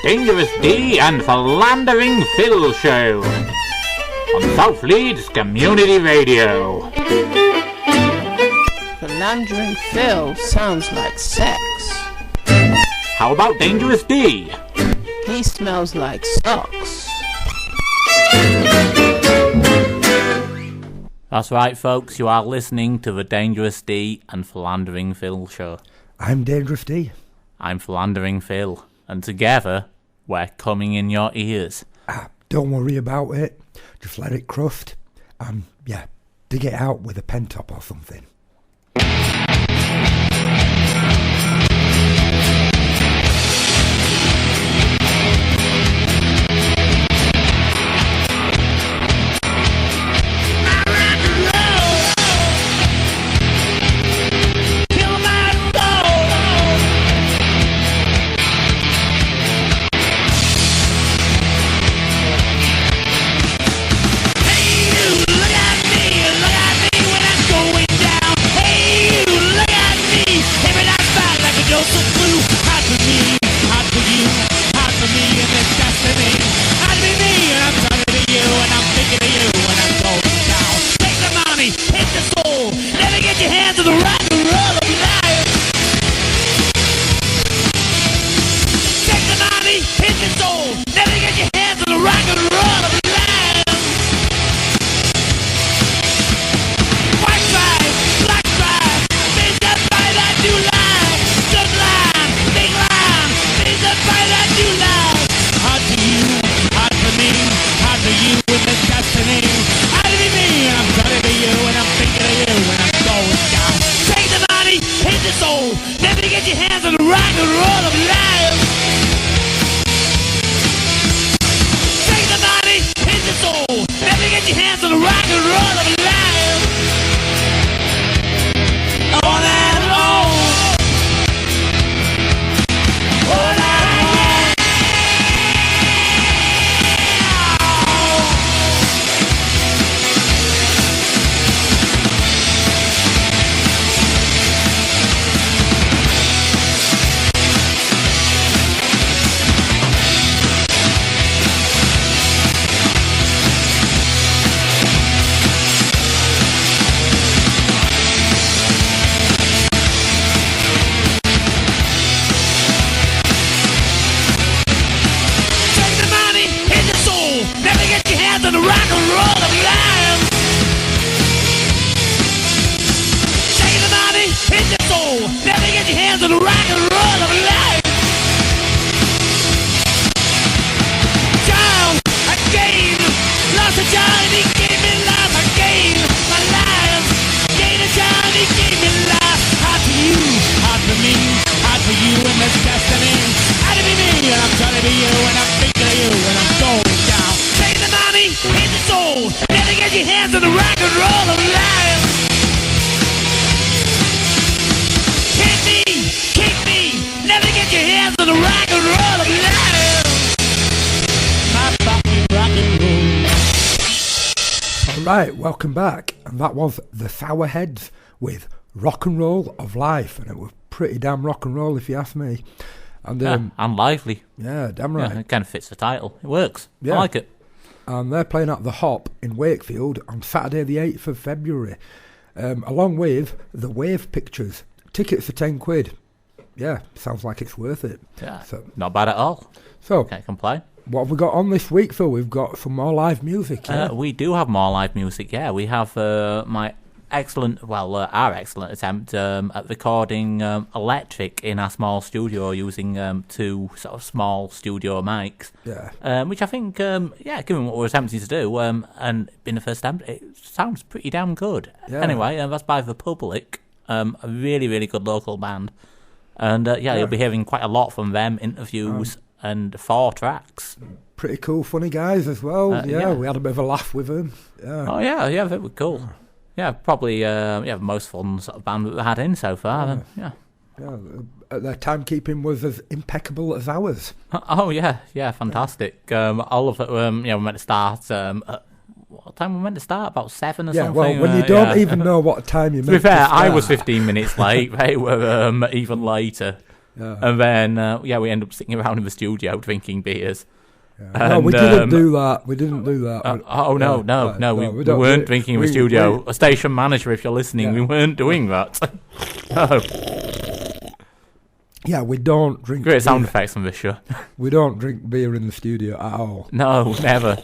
Dangerous D and Philandering Phil Show on South Leeds Community Radio. Philandering Phil sounds like sex. How about Dangerous D? He smells like socks. That's right, folks, you are listening to the Dangerous D and Philandering Phil Show. I'm Dangerous D. I'm Philandering Phil, and together, we're coming in your ears. Don't worry about it, just let it crust, and dig it out with a pen top or something. Right, welcome back, and that was the Sourheads with Rock and Roll of Life, and it was pretty damn rock and roll if you ask me. And and lively. Yeah, damn right. Yeah, it kind of fits the title. It works. Yeah. I like it. And they're playing at the Hop in Wakefield on Saturday the 8th of February, along with the Wave Pictures. Tickets are £10. Yeah, sounds like it's worth it. Yeah, so, not bad at all. So, can't complain. What have we got on this week, Phil? We've got some more live music. Yeah? We do have more live music, yeah. We have our excellent attempt at recording electric in our small studio using two sort of small studio mics. Yeah. Which I think, given what we're attempting to do, and being the first attempt, it sounds pretty damn good. Yeah. Anyway, that's by The Public, a really, really good local band. And you'll be hearing quite a lot from them, interviews, and 4 tracks. Pretty cool, funny guys as well. We had a bit of a laugh with them. Yeah. Oh yeah, they were cool. Yeah, probably the most fun sort of band that we had in so far. Yeah. Their timekeeping was as impeccable as ours. Oh yeah, fantastic. All of it. We meant to start. What time we meant to start? About 7 or something. Yeah, well, when you don't even know what time you meant to start. To be fair, I was 15 minutes late. They were even later. And then, we end up sitting around in the studio drinking beers. Yeah. No, we didn't do that. We didn't do that. No. We weren't drinking in the studio. A station manager, if you're listening, we weren't doing that. No. Yeah, we don't drink. Great sound effects on this show. We don't drink beer in the studio at all. No, never.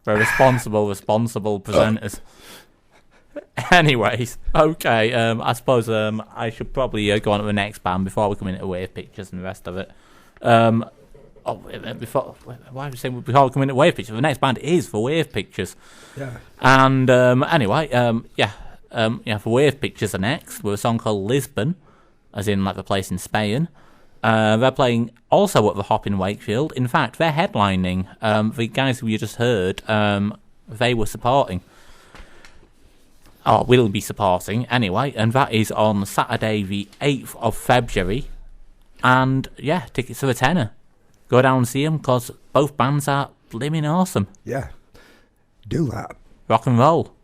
We're responsible presenters. Anyways, okay. I suppose I should probably go on to the next band before we come into Wave Pictures and the rest of it. Before we come into Wave Pictures, the next band is for Wave Pictures. Yeah. And for Wave Pictures are next with a song called Lisbon, as in like the place in Spain. They're playing also at the Hop in Wakefield. In fact, they're headlining. The guys who you just heard, they were supporting. Or will be supporting, anyway. And that is on Saturday the 8th of February. And, tickets are a tenner. Go down and see them, because both bands are blimmin' awesome. Yeah. Do that. Rock and roll.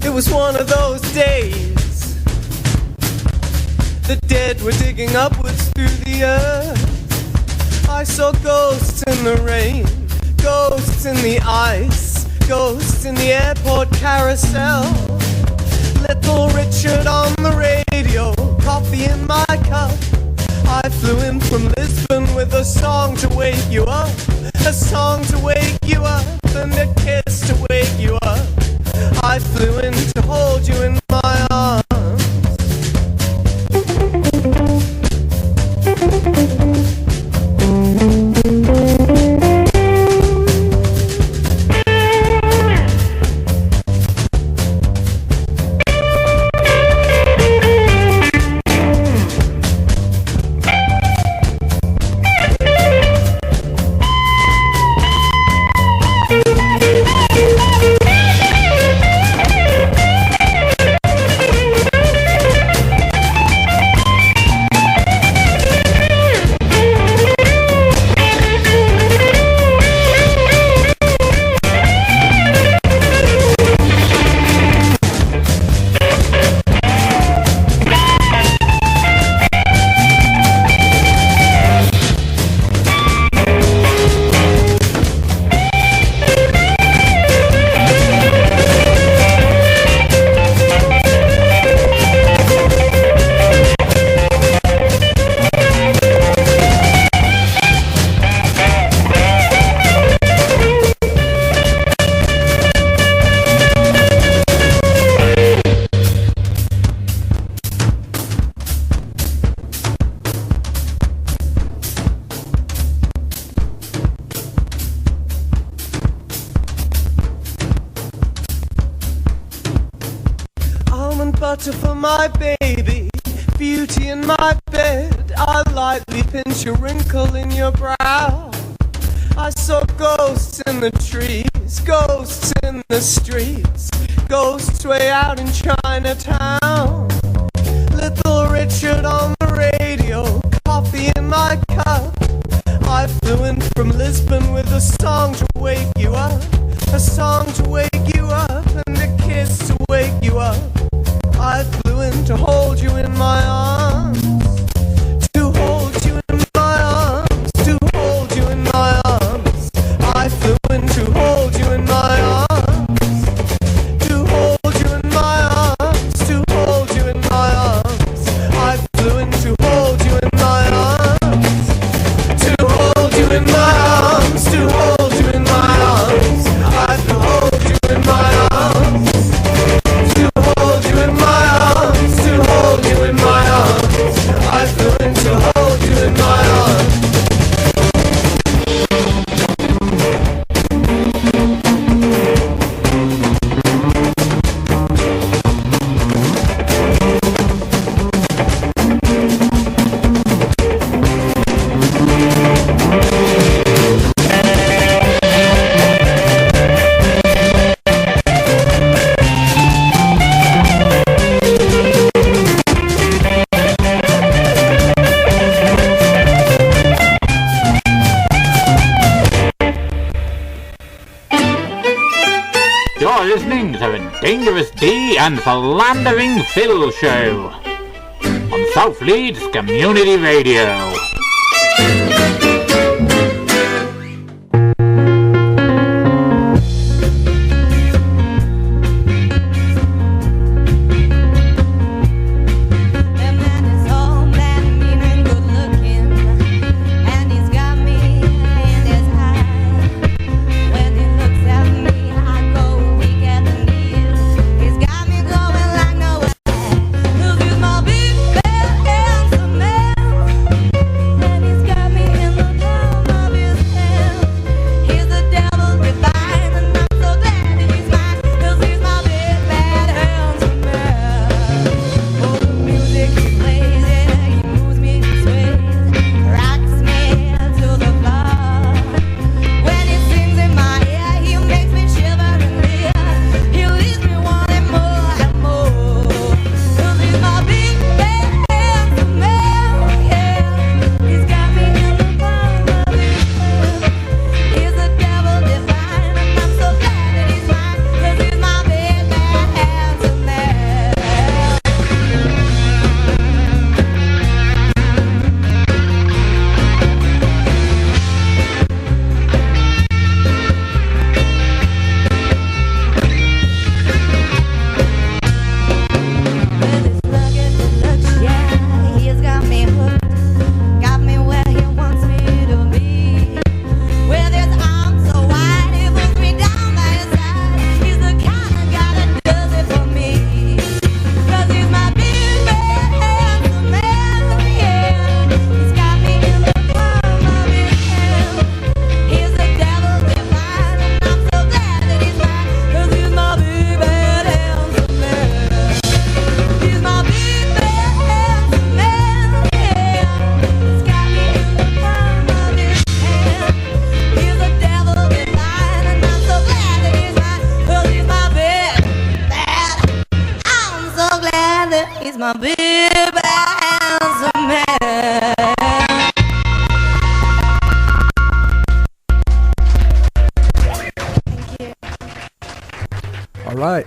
It was one of those days. The dead were digging upwards through the earth. I saw ghosts in the rain, ghosts in the ice, ghosts in the airport carousel. Little Richard on the radio, coffee in my cup. I flew in from Lisbon with a song to wake you up, a song to wake you up, and a kiss to wake you up. I flew in to hold you in my arms. Butter for my baby, beauty in my bed. I lightly pinch a wrinkle in your brow. I saw ghosts in the trees, ghosts in the streets, ghosts way out in Chinatown. Little Richard on the radio, coffee in my cup. I flew in from Lisbon with a song to wake you up, a song to wake you up, and a kiss to wake you up. I flew in to hold you in my arms, to hold you in my arms, to hold you in my arms. I flew in to hold you in my arms, to hold you in my arms, to hold you in my arms. I flew in to hold you in my arms, to hold you in my arms, to hold you in my arms. I flew Dangerous D and Philandering Phil show on South Leeds Community Radio.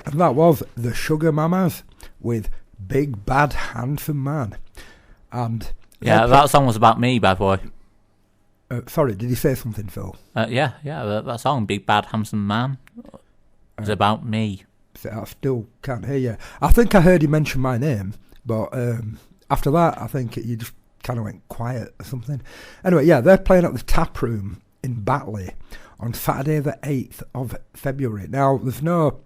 And that was the Sugar Mamas with Big Bad Handsome Man. And yeah, that song was about me, bad boy. Sorry, did you say something, Phil? Yeah, that song, Big Bad Handsome Man, was about me. I still can't hear you. I think I heard you mention my name, but after that, I think you just kind of went quiet or something. Anyway, yeah, they're playing at the Tap Room in Batley on Saturday the 8th of February. Now, there's no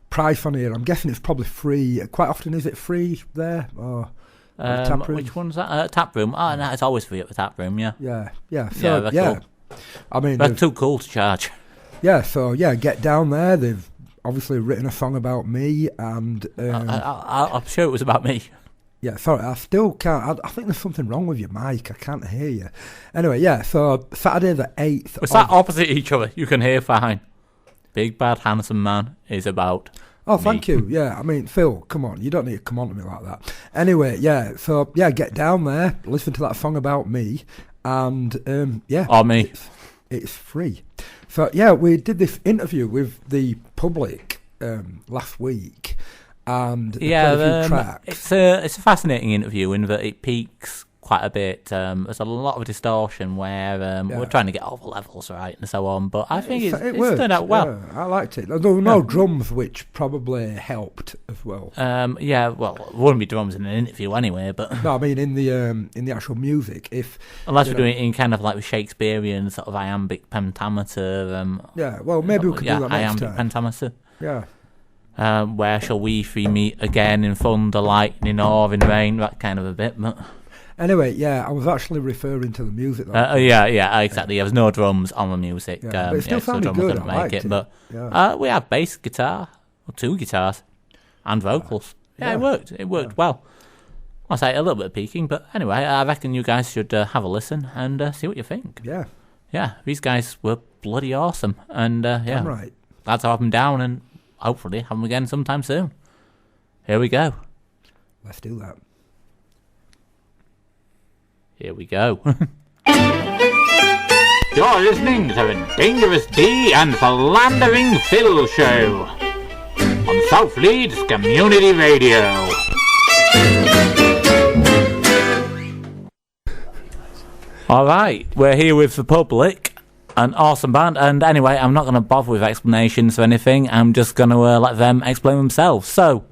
price on here. I'm guessing it's probably free. Quite often, is it free there? Or Tap Room? Which one's that? Tap Room? Oh, no, it's always free at the Tap Room, yeah. Yeah. So, cool. I mean, they're too cool to charge. Yeah, so, get down there. They've obviously written a song about me, and I'm sure it was about me. Yeah, sorry, I still can't. I think there's something wrong with your mic. I can't hear you. Anyway, yeah, so Saturday the 8th. It's that opposite each other. You can hear fine. Big Bad Handsome Man is about Oh, thank you. Yeah, I mean, Phil, come on. You don't need to come on to me like that. Anyway, yeah, so, yeah, get down there, listen to that song about me, and, yeah. Or me. It's free. So, yeah, we did this interview with the public last week, and they played a few tracks. It's a fascinating interview in that it peaks quite a bit. There's a lot of distortion where we're trying to get all the levels right and so on, but I think it's turned out well. Yeah, I liked it. There were no drums, which probably helped as well. Well, there wouldn't be drums in an interview anyway, but no, I mean in the actual music, unless we're doing it in kind of like the Shakespearean sort of iambic pentameter. Maybe we could do that next iambic time. Pentameter. Yeah. Where shall we three meet again, in thunder, lightning, or in rain? That kind of a bit, but. Anyway, yeah, I was actually referring to the music. Yeah, exactly. There was no drums on the music. But it still sounded good. I liked it. But we had bass guitar, or two guitars, and vocals. Yeah, it worked. It worked well. I'll say a little bit of peaking, but anyway, I reckon you guys should have a listen and see what you think. Yeah. Yeah, these guys were bloody awesome. And, I'm right. Glad to have them down and hopefully have them again sometime soon. Here we go. Let's do that. Here we go. You're listening to the Dangerous D and Philandering Phil show on South Leeds Community Radio. Alright, we're here with the public, an awesome band, and anyway, I'm not going to bother with explanations or anything, I'm just going to let them explain themselves. So,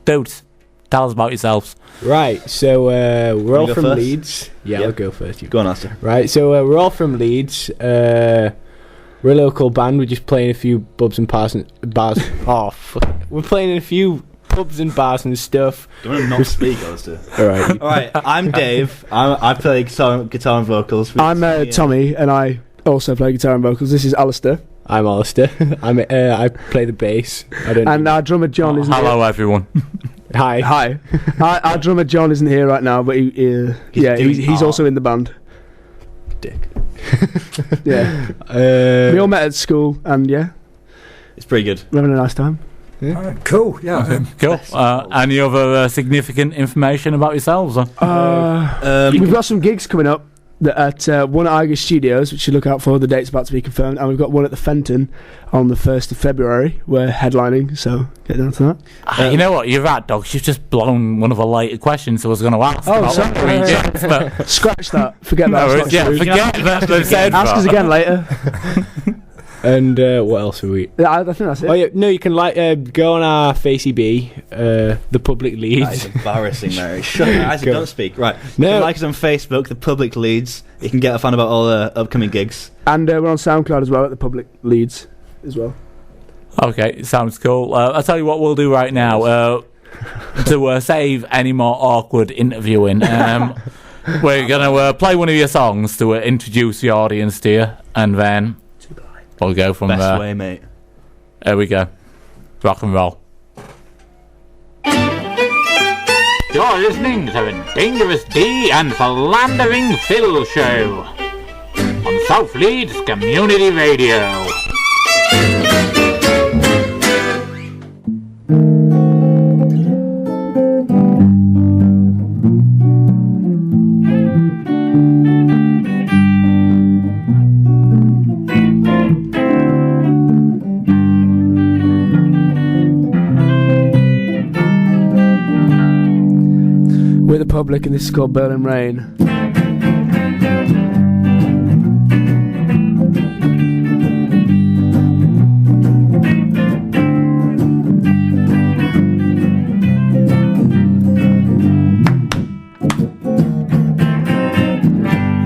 dudes, tell us about yourselves. Right, so we're all from first? Leeds. Yeah, I'll go first. Go on, Alistair. Right, so we're all from Leeds. We're a local band. We're just playing a few pubs and bars. Oh, fuck. We're playing in a few pubs and bars and stuff. Don't want to not speak, Alistair. Alright. Alright, I'm Dave. I play guitar and vocals. I'm Tommy, and I also play guitar and vocals. This is Alistair. I'm Alistair. I play the bass. And our drummer John isn't Hello, everyone. Hi. Hi. Our drummer John isn't here right now, but he's also in the band. Dick. Yeah. We all met at school, and yeah, It's pretty good. we're having a nice time. Cool, yeah. Cool. Any other significant information about yourselves? We've got some gigs coming up at one at Iger Studios, which you look out for. The date's about to be confirmed, and we've got one at the Fenton on the 1st of February. We're headlining, so get down to that. You know what? You're right, Dogs. You've just blown one of the later questions I was going to ask. Oh, about sorry. three gigs, but Scratch that. Forget that. no, It's not yeah, true. forget that. Said Ask us again later. And what else are we? Yeah, I think that's it. Oh yeah, no, you can go on our Facey B, the Public That Leeds. is embarrassing, Mary. Shut up, Isaac, Go. don't speak. Right. No. You can like us on Facebook, The Public Leeds. You can get a fan about all the upcoming gigs. And we're on SoundCloud as well at the Public Leeds as well. Okay, sounds cool. I'll tell you what we'll do right now. To save any more awkward interviewing, we're going to play one of your songs to introduce the audience to you, and then we'll go from Best there. way, mate. There we go. Rock and roll. You're listening to the Dangerous D and Philandering Phil Show on South Leeds Community Radio. We're the Public, and this is called Berlin Rain.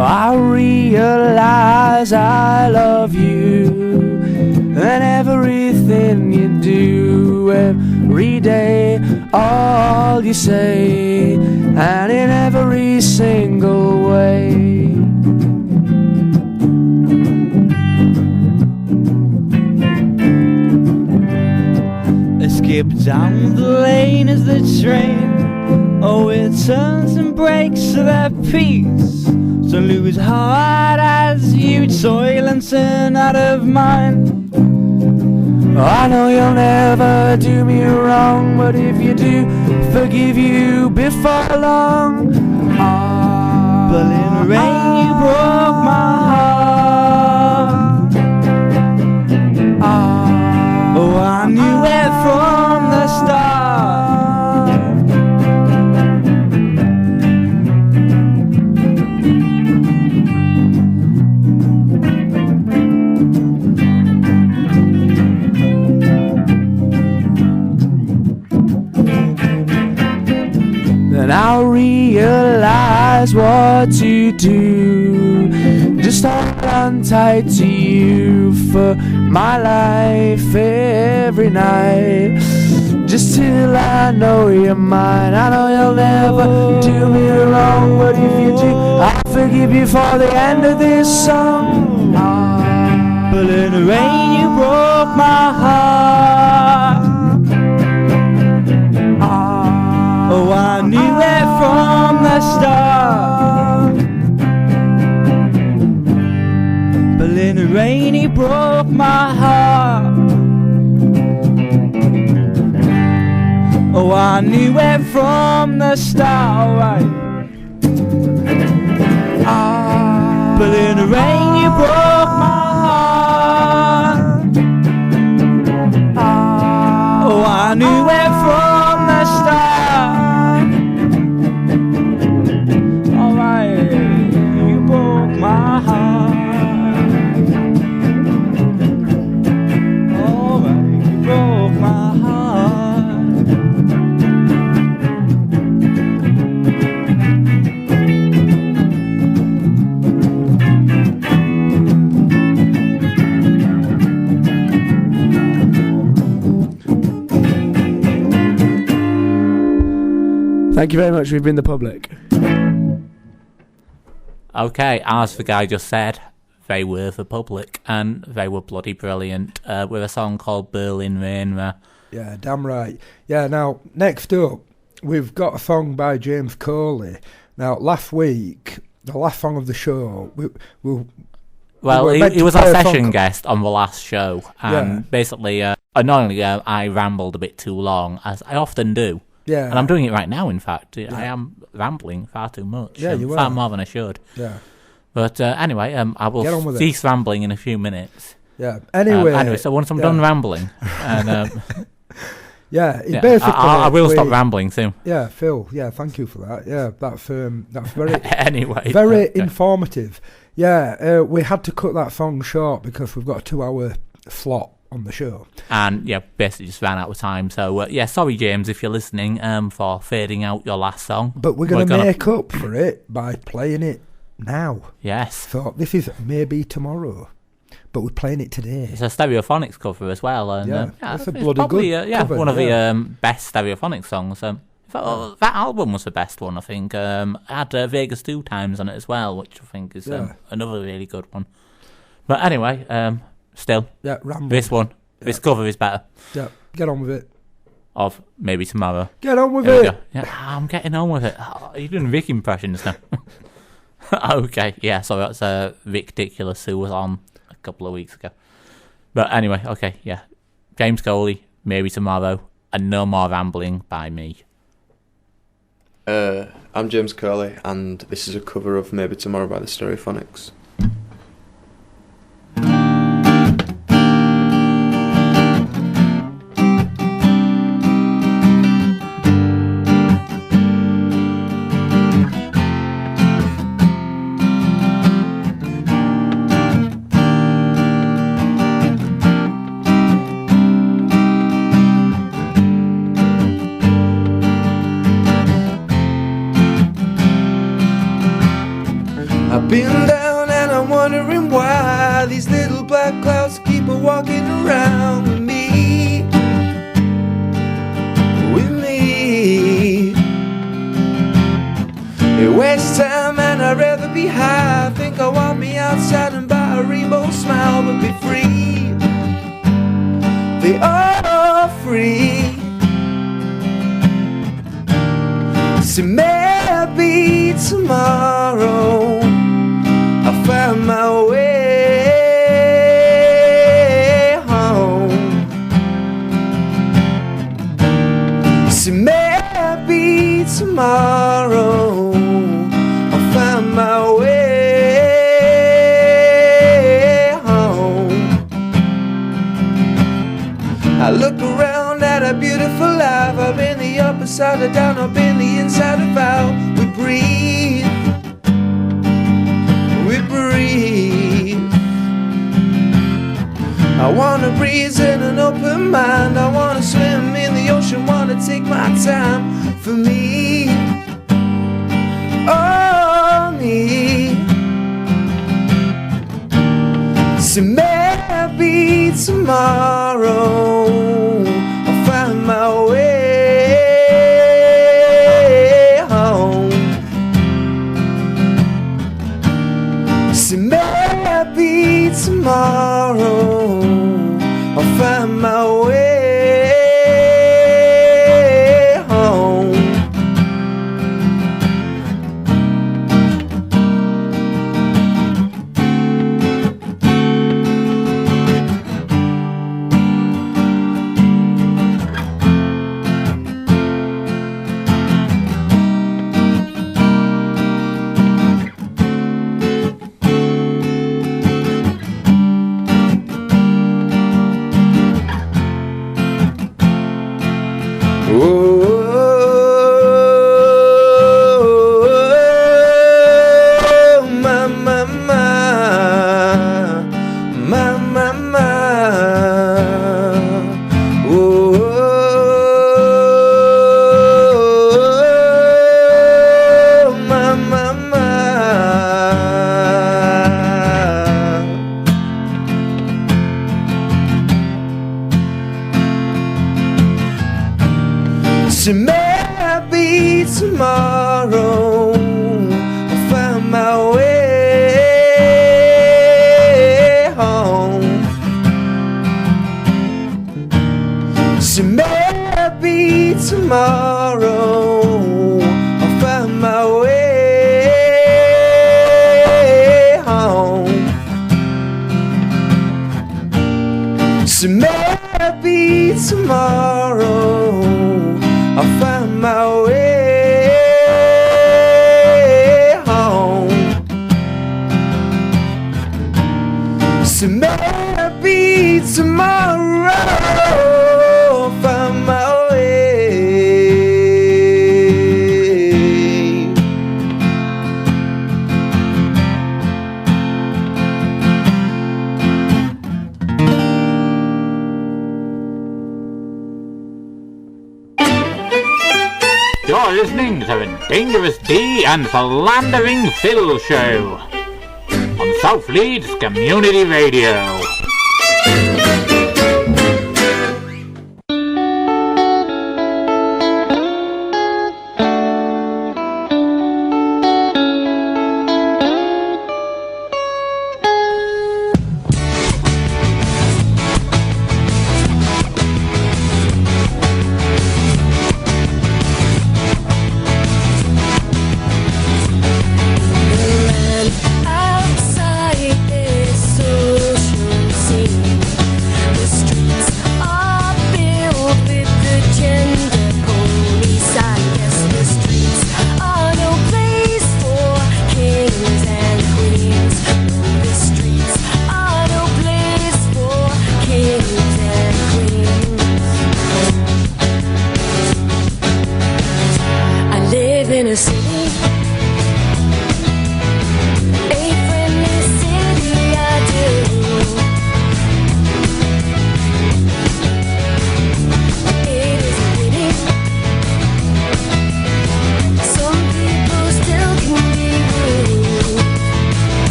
I realize I love you and everything you do every day, all you say, and in every single way. Escape down the lane as the train, oh, it turns and breaks their peace. So lose heart as you toil and turn out of mind. I know you'll never do me wrong, but if you do, forgive you before long. But in rain you broke my heart. Oh, I knew it from the start. Then I'll realize what to do. Just hold on tight to you for my life every night. Just till I know you're mine. I know you'll never do me wrong, but if you do, I'll forgive you for the end of this song. But in the rain you broke my heart. Oh, I knew it from the start. But in the rain he broke my heart. Oh, I knew it from the start, right? But in the rain you broke my heart. Oh, I knew Thank you very much. We've been the public. Okay, as the guy just said, they were the public, and they were bloody brilliant with a song called Berlin Rain there. Yeah, damn right. Yeah, now, next up, we've got a song by James Coley. Now, last week, the last song of the show, he was our session guest on the last show, and basically, annoyingly, I rambled a bit too long, as I often do. Yeah. And I'm doing it right now, in fact. I am rambling far too much. Yeah, you are. Far more than I should. Yeah. But anyway, I will cease rambling in a few minutes. Yeah. Anyway. So once I'm done rambling, and basically, I will stop rambling soon. Yeah, Phil. Yeah, thank you for that. Yeah, that's very anyway, very informative. Yeah, we had to cut that song short because we've got a 2-hour slot on the show, and basically just ran out of time. So sorry, James, if you're listening, for fading out your last song. But we're going to make up for it by playing it now. Yes. So this is Maybe Tomorrow, but we're playing it today. It's a Stereophonics cover as well, and it's a it's bloody probably, good cover. One of the best Stereophonics songs. In fact, that album was the best one, I think. It had Vegas 2 times on it as well, which I think is another really good one. But anyway, still, this cover is better. Yeah, get on with it. Of Maybe Tomorrow. Get on with it. Yeah, I'm getting on with it. You're doing Vic impressions now. Okay, yeah, so that's Vic Diculous, who was on a couple of weeks ago. But anyway, okay, yeah. James Coley, Maybe Tomorrow, and no more rambling by me. I'm James Coley, and this is a cover of Maybe Tomorrow by the Stereophonics. Been down and I'm wondering why these little black clouds keep walking around with me. It wastes time and I'd rather be high. I think I want me outside and buy a rainbow smile, but be free. They are free. So maybe tomorrow I'll find my way home. So maybe tomorrow I'll find my way home. I look around at a beautiful life. Up in the upper side of down, up in the inside of out. We breathe. I wanna breathe in an open mind. I wanna swim in the ocean, wanna take my time for me. Oh, me. So maybe tomorrow I'll find my way home. So maybe tomorrow I'll find my way home. tomorrow I'll find my way home. So maybe tomorrow I'll find my way. You're listening to the Dangerous D and Philandering Phil Show on South Leeds Community Radio.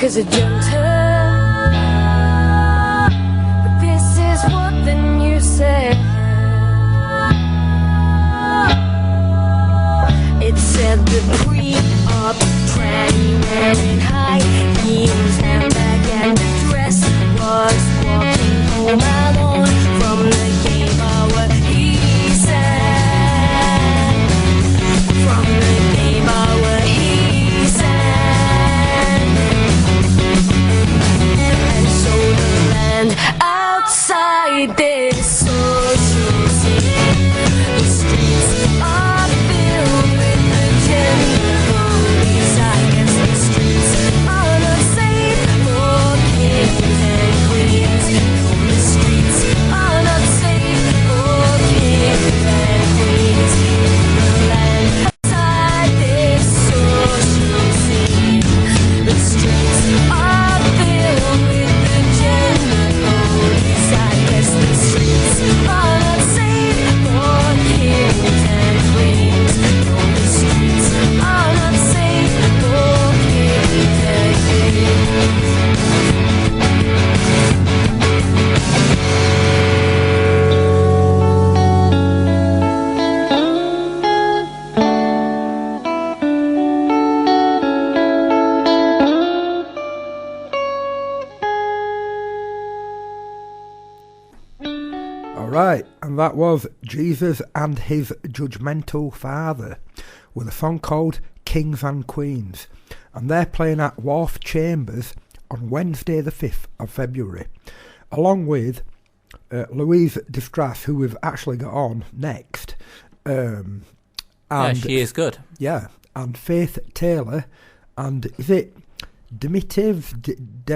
Cause it jumped her, but this is what the news said. It said the pre-op tranny wearing high heels, handbag and the dress was walking home alone from the game hour. He said, from the game hour he said. that was Jesus and His Judgmental Father with a song called Kings and Queens. And they're playing at Wharf Chambers on Wednesday the 5th of February, along with Louise Distress, who we've actually got on next. And, yeah, she is good. Yeah, and Faith Taylor, and is it Demitive? I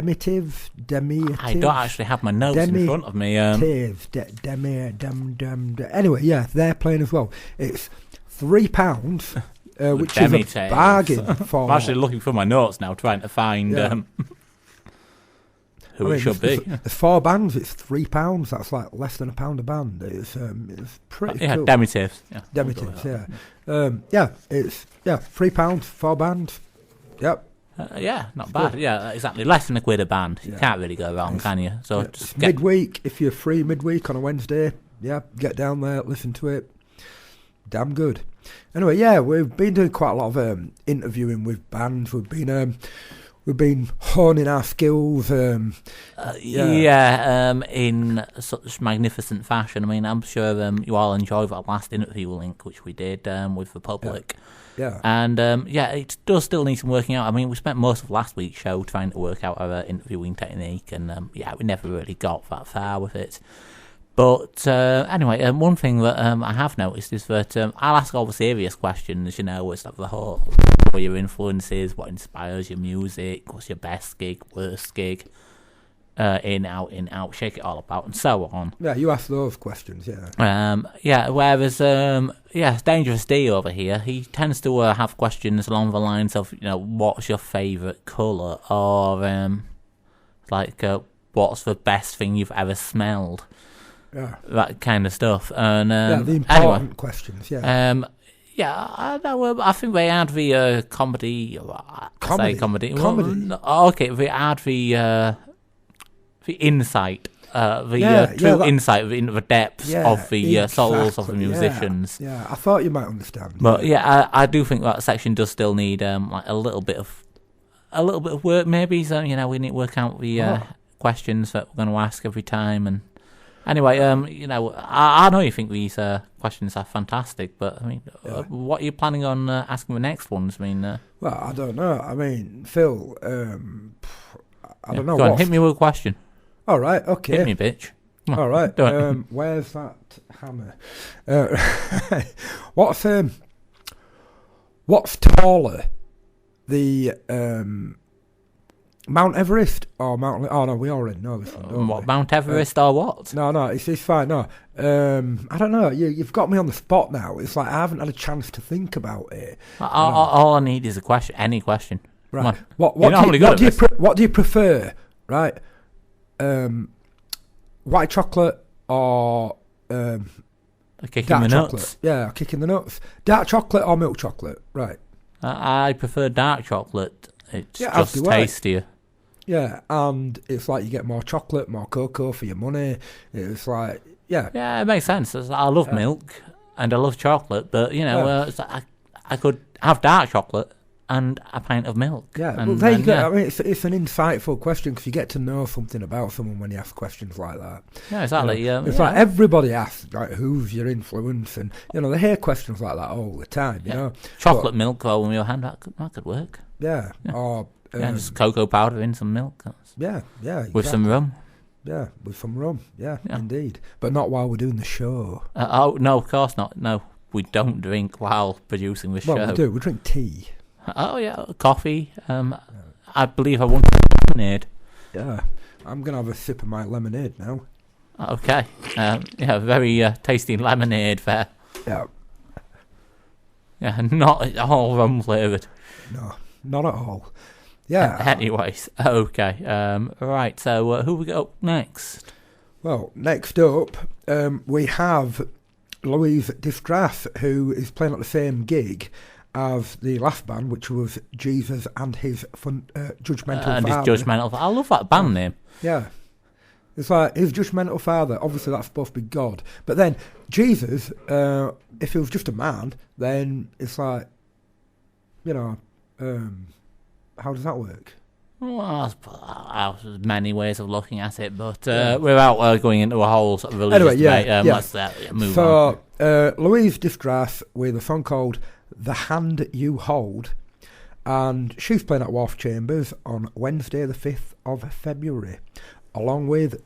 don't actually have my notes in front of me. Anyway, yeah, they're playing as well. It's £3, which is a bargain for... I'm actually looking for my notes now, trying to find who it should be. There's 4 bands, it's £3. That's like less than £1 a band. It's pretty cool. Demitives. It's £3, 4 bands. Yep. Not bad. Yeah, exactly. Less than £1 a band. You can't really go wrong, can you? So just midweek, if you're free midweek on a Wednesday, get down there, listen to it. Damn good. Anyway, we've been doing quite a lot of interviewing with bands. We've been honing our skills. In such magnificent fashion. I mean, I'm sure you all enjoyed our last interview link, which we did with the public. Yeah. And it does still need some working out. I mean, we spent most of last week's show trying to work out our interviewing technique, and we never really got that far with it. But anyway, one thing that I have noticed is that I'll ask all the serious questions, it's like the whole, what your influences, what inspires your music, what's your best gig, worst gig, in, out, shake it all about, and so on. Yeah, you ask those questions, whereas, Dangerous D over here, he tends to have questions along the lines of, what's your favourite colour, or, what's the best thing you've ever smelled? Yeah. That kind of stuff. And the important questions, I know. I think they had the comedy. Comedy. Well, okay, they had the insight, true insight into the depths of the souls of the musicians. Yeah, I thought you might understand. But I do think that section does still need a little bit of work, maybe. So we need to work out the questions that we're going to ask every time. And anyway, I know you think these questions are fantastic, but I mean, what are you planning on asking the next ones? I mean, well, I don't know. I mean, Phil, I don't know. Go on, hit me with a question. All right, okay. Hit me, bitch. Come on, all right. Where's that hammer? What's taller, the Mount Everest or Mount? Oh no, we already know this one. Don't we? Mount Everest or what? No, it's fine. No, I don't know. You've got me on the spot now. It's like I haven't had a chance to think about it. All I need is a question. Any question. Right. What do you prefer? Right. White chocolate or kicking the chocolate? Nuts? Yeah, kicking the nuts. Dark chocolate or milk chocolate? Right. I prefer dark chocolate. It's just tastier. Yeah, and it's like you get more chocolate, more cocoa for your money. It's like, yeah, it makes sense. I love milk and I love chocolate, but I could have dark chocolate and a pint of milk. Yeah, well, there you go. I mean, it's an insightful question because you get to know something about someone when you ask questions like that. Yeah, exactly. It's like everybody asks, like, who's your influence, and they hear questions like that all the time. You know, chocolate milk over your hand that could work. Yeah, or just cocoa powder in some milk. Yeah, with some rum. Yeah, with some rum. Yeah, indeed. But not while we're doing the show. No, of course not. No, we don't drink while producing the show. Well, we do. We drink tea. Oh yeah, coffee. I believe I want lemonade. Yeah, I'm gonna have a sip of my lemonade now. Okay. Very tasty lemonade there. Yeah. Yeah, not at all rum flavoured. No, not at all. Yeah. Anyways, okay. Right. So who we got up next? Well, next up, we have Louise Distress, who is playing at the same gig as the last band, which was Jesus and His Judgmental Father. His Judgmental Father. I love that band name. Yeah. It's like His Judgmental Father. Obviously, that's supposed to be God. But then Jesus, if he was just a man, then it's like, how does that work? Well, there's many ways of looking at it, but without going into a whole sort of religious debate, let's move on. Louise Disgrace with a song called The Hand You Hold, and she's playing at Wharf Chambers on Wednesday the 5th of February, along with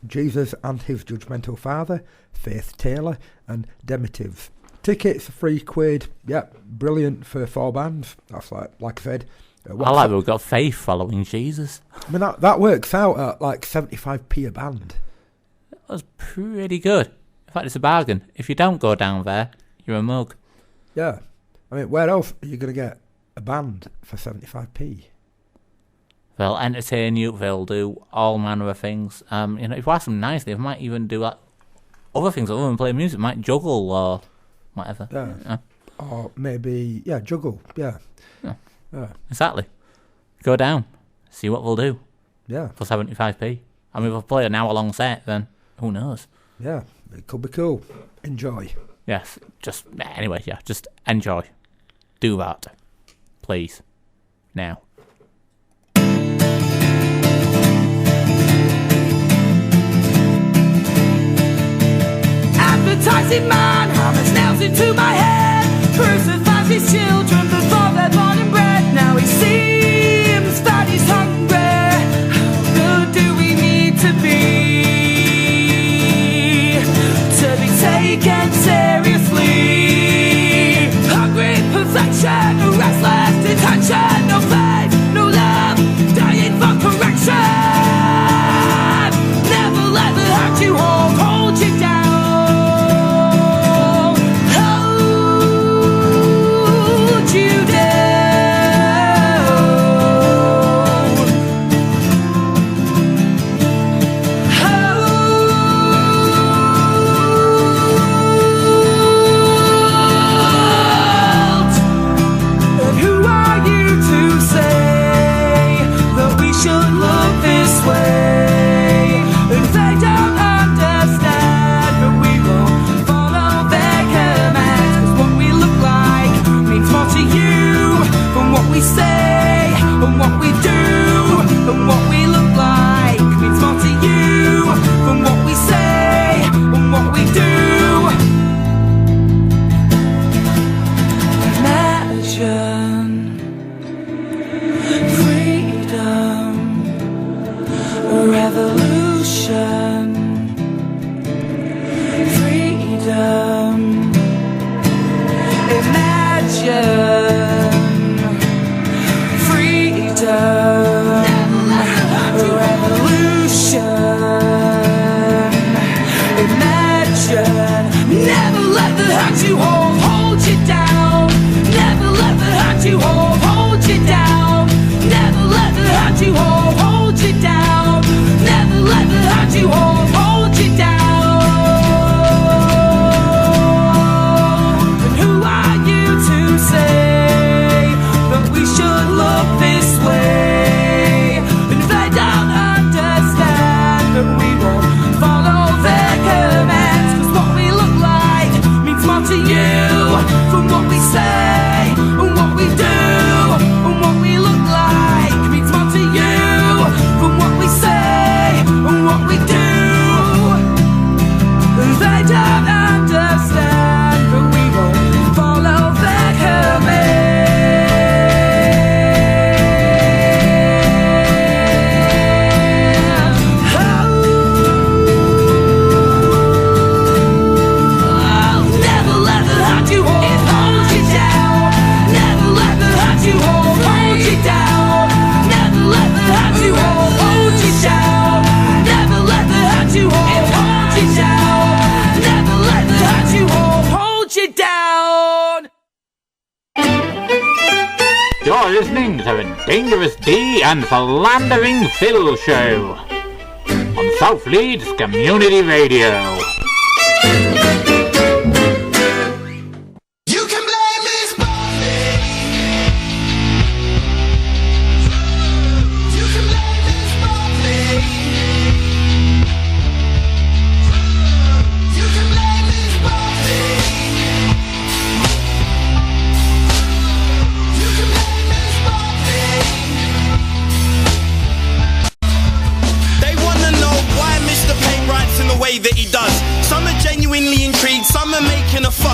Jesus and His Judgmental Father, Faith Taylor and Demitive. Tickets are £3. Yeah, brilliant for 4 bands. That's like I said. I like we've got Faith following Jesus. I mean, that works out at like 75p a band. That was pretty good. In fact, it's a bargain. If you don't go down there, you're a mug. Yeah. I mean, where else are you going to get a band for 75p? They'll entertain you. They'll do all manner of things. If you ask them nicely, they might even do other things other than play music. They might juggle or whatever. Yeah. Or maybe, juggle. Yeah. Exactly. Go down. See what they'll do. Yeah. For 75p. I mean, if I play an hour-long set, then who knows? Yeah. It could be cool. Enjoy. Yes. Just enjoy. Do that. Please. Now. Advertising man hammers nails into my head, crucifies his children before they're born and bred. Now he seems that he's hungry. How good do we need to be taken seriously? Hungry perfection, no restless detention, no faith, no love, dying for correction. Never let the hand you hold you down. You're listening to the Dangerous D and Philandering Phil Show on South Leeds Community Radio.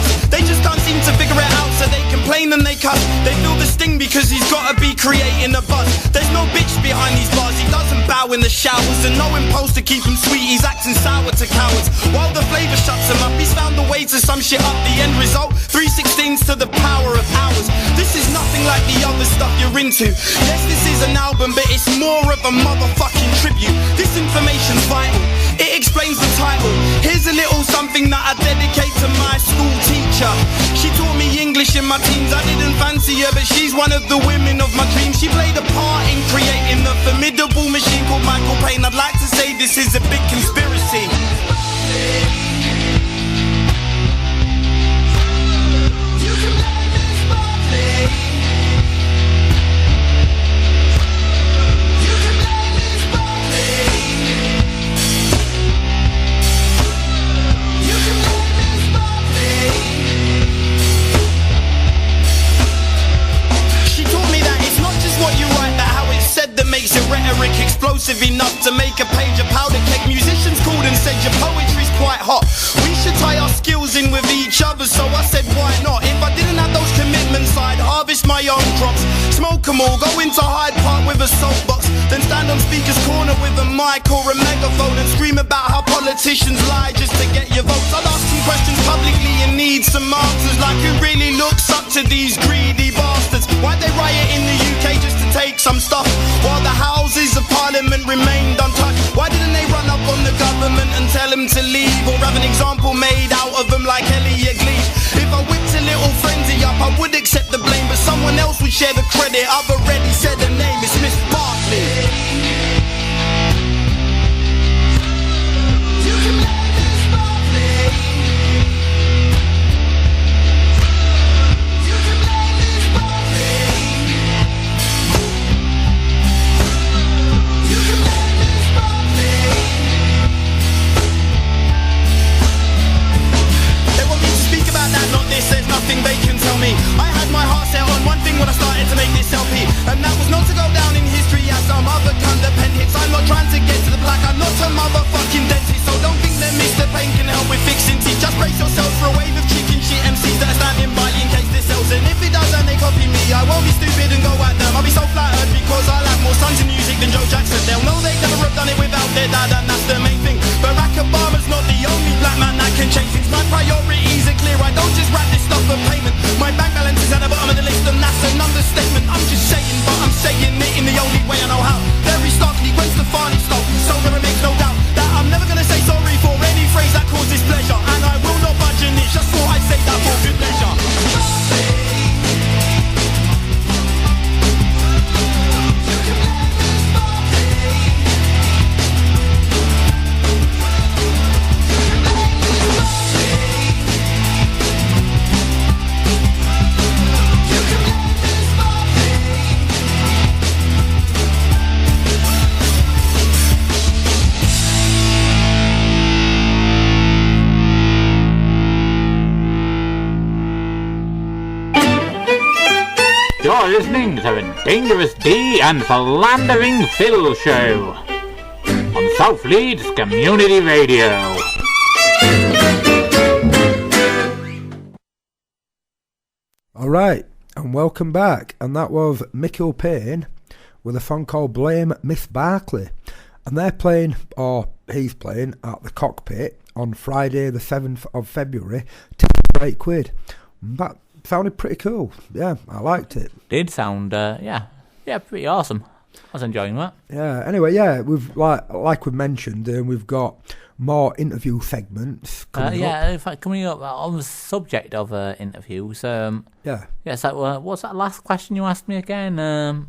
us. They just can't seem to figure it out, so they complain and they cuss. They feel the sting because he's gotta be creating a buzz. There's no bitch behind these bars, he doesn't bow in the showers, and no impulse to keep him sweet, he's acting sour to cowards. While the flavour shuts him up, he's found a way to sum shit up. The end result, 3/16 to the power of hours. This is nothing like the other stuff you're into. Yes, this is an album, but it's more of a motherfucking tribute. This information's vital, it explains the title. Here's a little something that I dedicate to my school teacher. She taught me English in my teens, I didn't fancy her, but she's one of the women of my dreams. She played a part in creating the formidable machine called Michael Payne. I'd like to say this is a big conspiracy. That makes your rhetoric explosive enough to make a page of powder keg. Musicians called and said your poetry's quite hot. We should tie our skills in with each other, so I said why not? If I didn't have those commitments, I'd harvest my own crops, smoke them all, go into Hyde Park with a soapbox, then stand on Speaker's Corner with a mic or a megaphone and scream about how politicians lie just to get your votes. I'd ask some questions publicly and need some answers, like who really looks up to these greedy bastards? Why'd they riot in the UK just to take some stuff, while the houses of Parliament remained untouched? Why didn't they run up on the government and tell them to leave, or have an example made out of them like Elliot Gleave? If I whipped a little frenzy up, I would accept the blame, but someone else would share the credit. I've already said the name, it's Miss Barkley. There's nothing they can tell me. I had my heart set on one thing when I started to make this LP, and that was not to go down in history as some other cunt pen hits. I'm not trying to get to the black, I'm not a motherfucking dentist, so don't think that Mr. Payne can help with fixing teeth. Just brace yourself for a wave of chicken shit MCs that are standing by in case this sells. And if it does and they copy me, I won't be stupid and go at them. I'll be so flattered because I'll have more sons in music than Joe Jackson. They'll know they never have done it without their dad, and that's the main thing. Barack Obama's not the only black man that can change things. My priorities are clear, I don't just rap this stuff for payment. My bank balance is at the bottom of the list, and that's an understatement. I'm just saying, but I'm saying it in the only way I know how. Very starkly, Gwen Stefani stole, so there makes no doubt that I'm never gonna say sorry for any phrase that causes pleasure, and I will not budge in it. Just thought I'd say that for good measure. You're listening to the Dangerous D and Philandering Phil Show on South Leeds Community Radio. Alright, and welcome back. And that was Michael Payne with a song called Blame Miss Barkley. And they're playing, or he's playing, at the Cockpit on Friday the 7th of February, £8. That sounded pretty cool. Yeah, I liked it. Did sound, pretty awesome. I was enjoying that. Yeah. Anyway, yeah, we've like we mentioned, we've got more interview segments coming up. In fact, coming up on the subject of interviews. Yeah. So what's that last question you asked me again?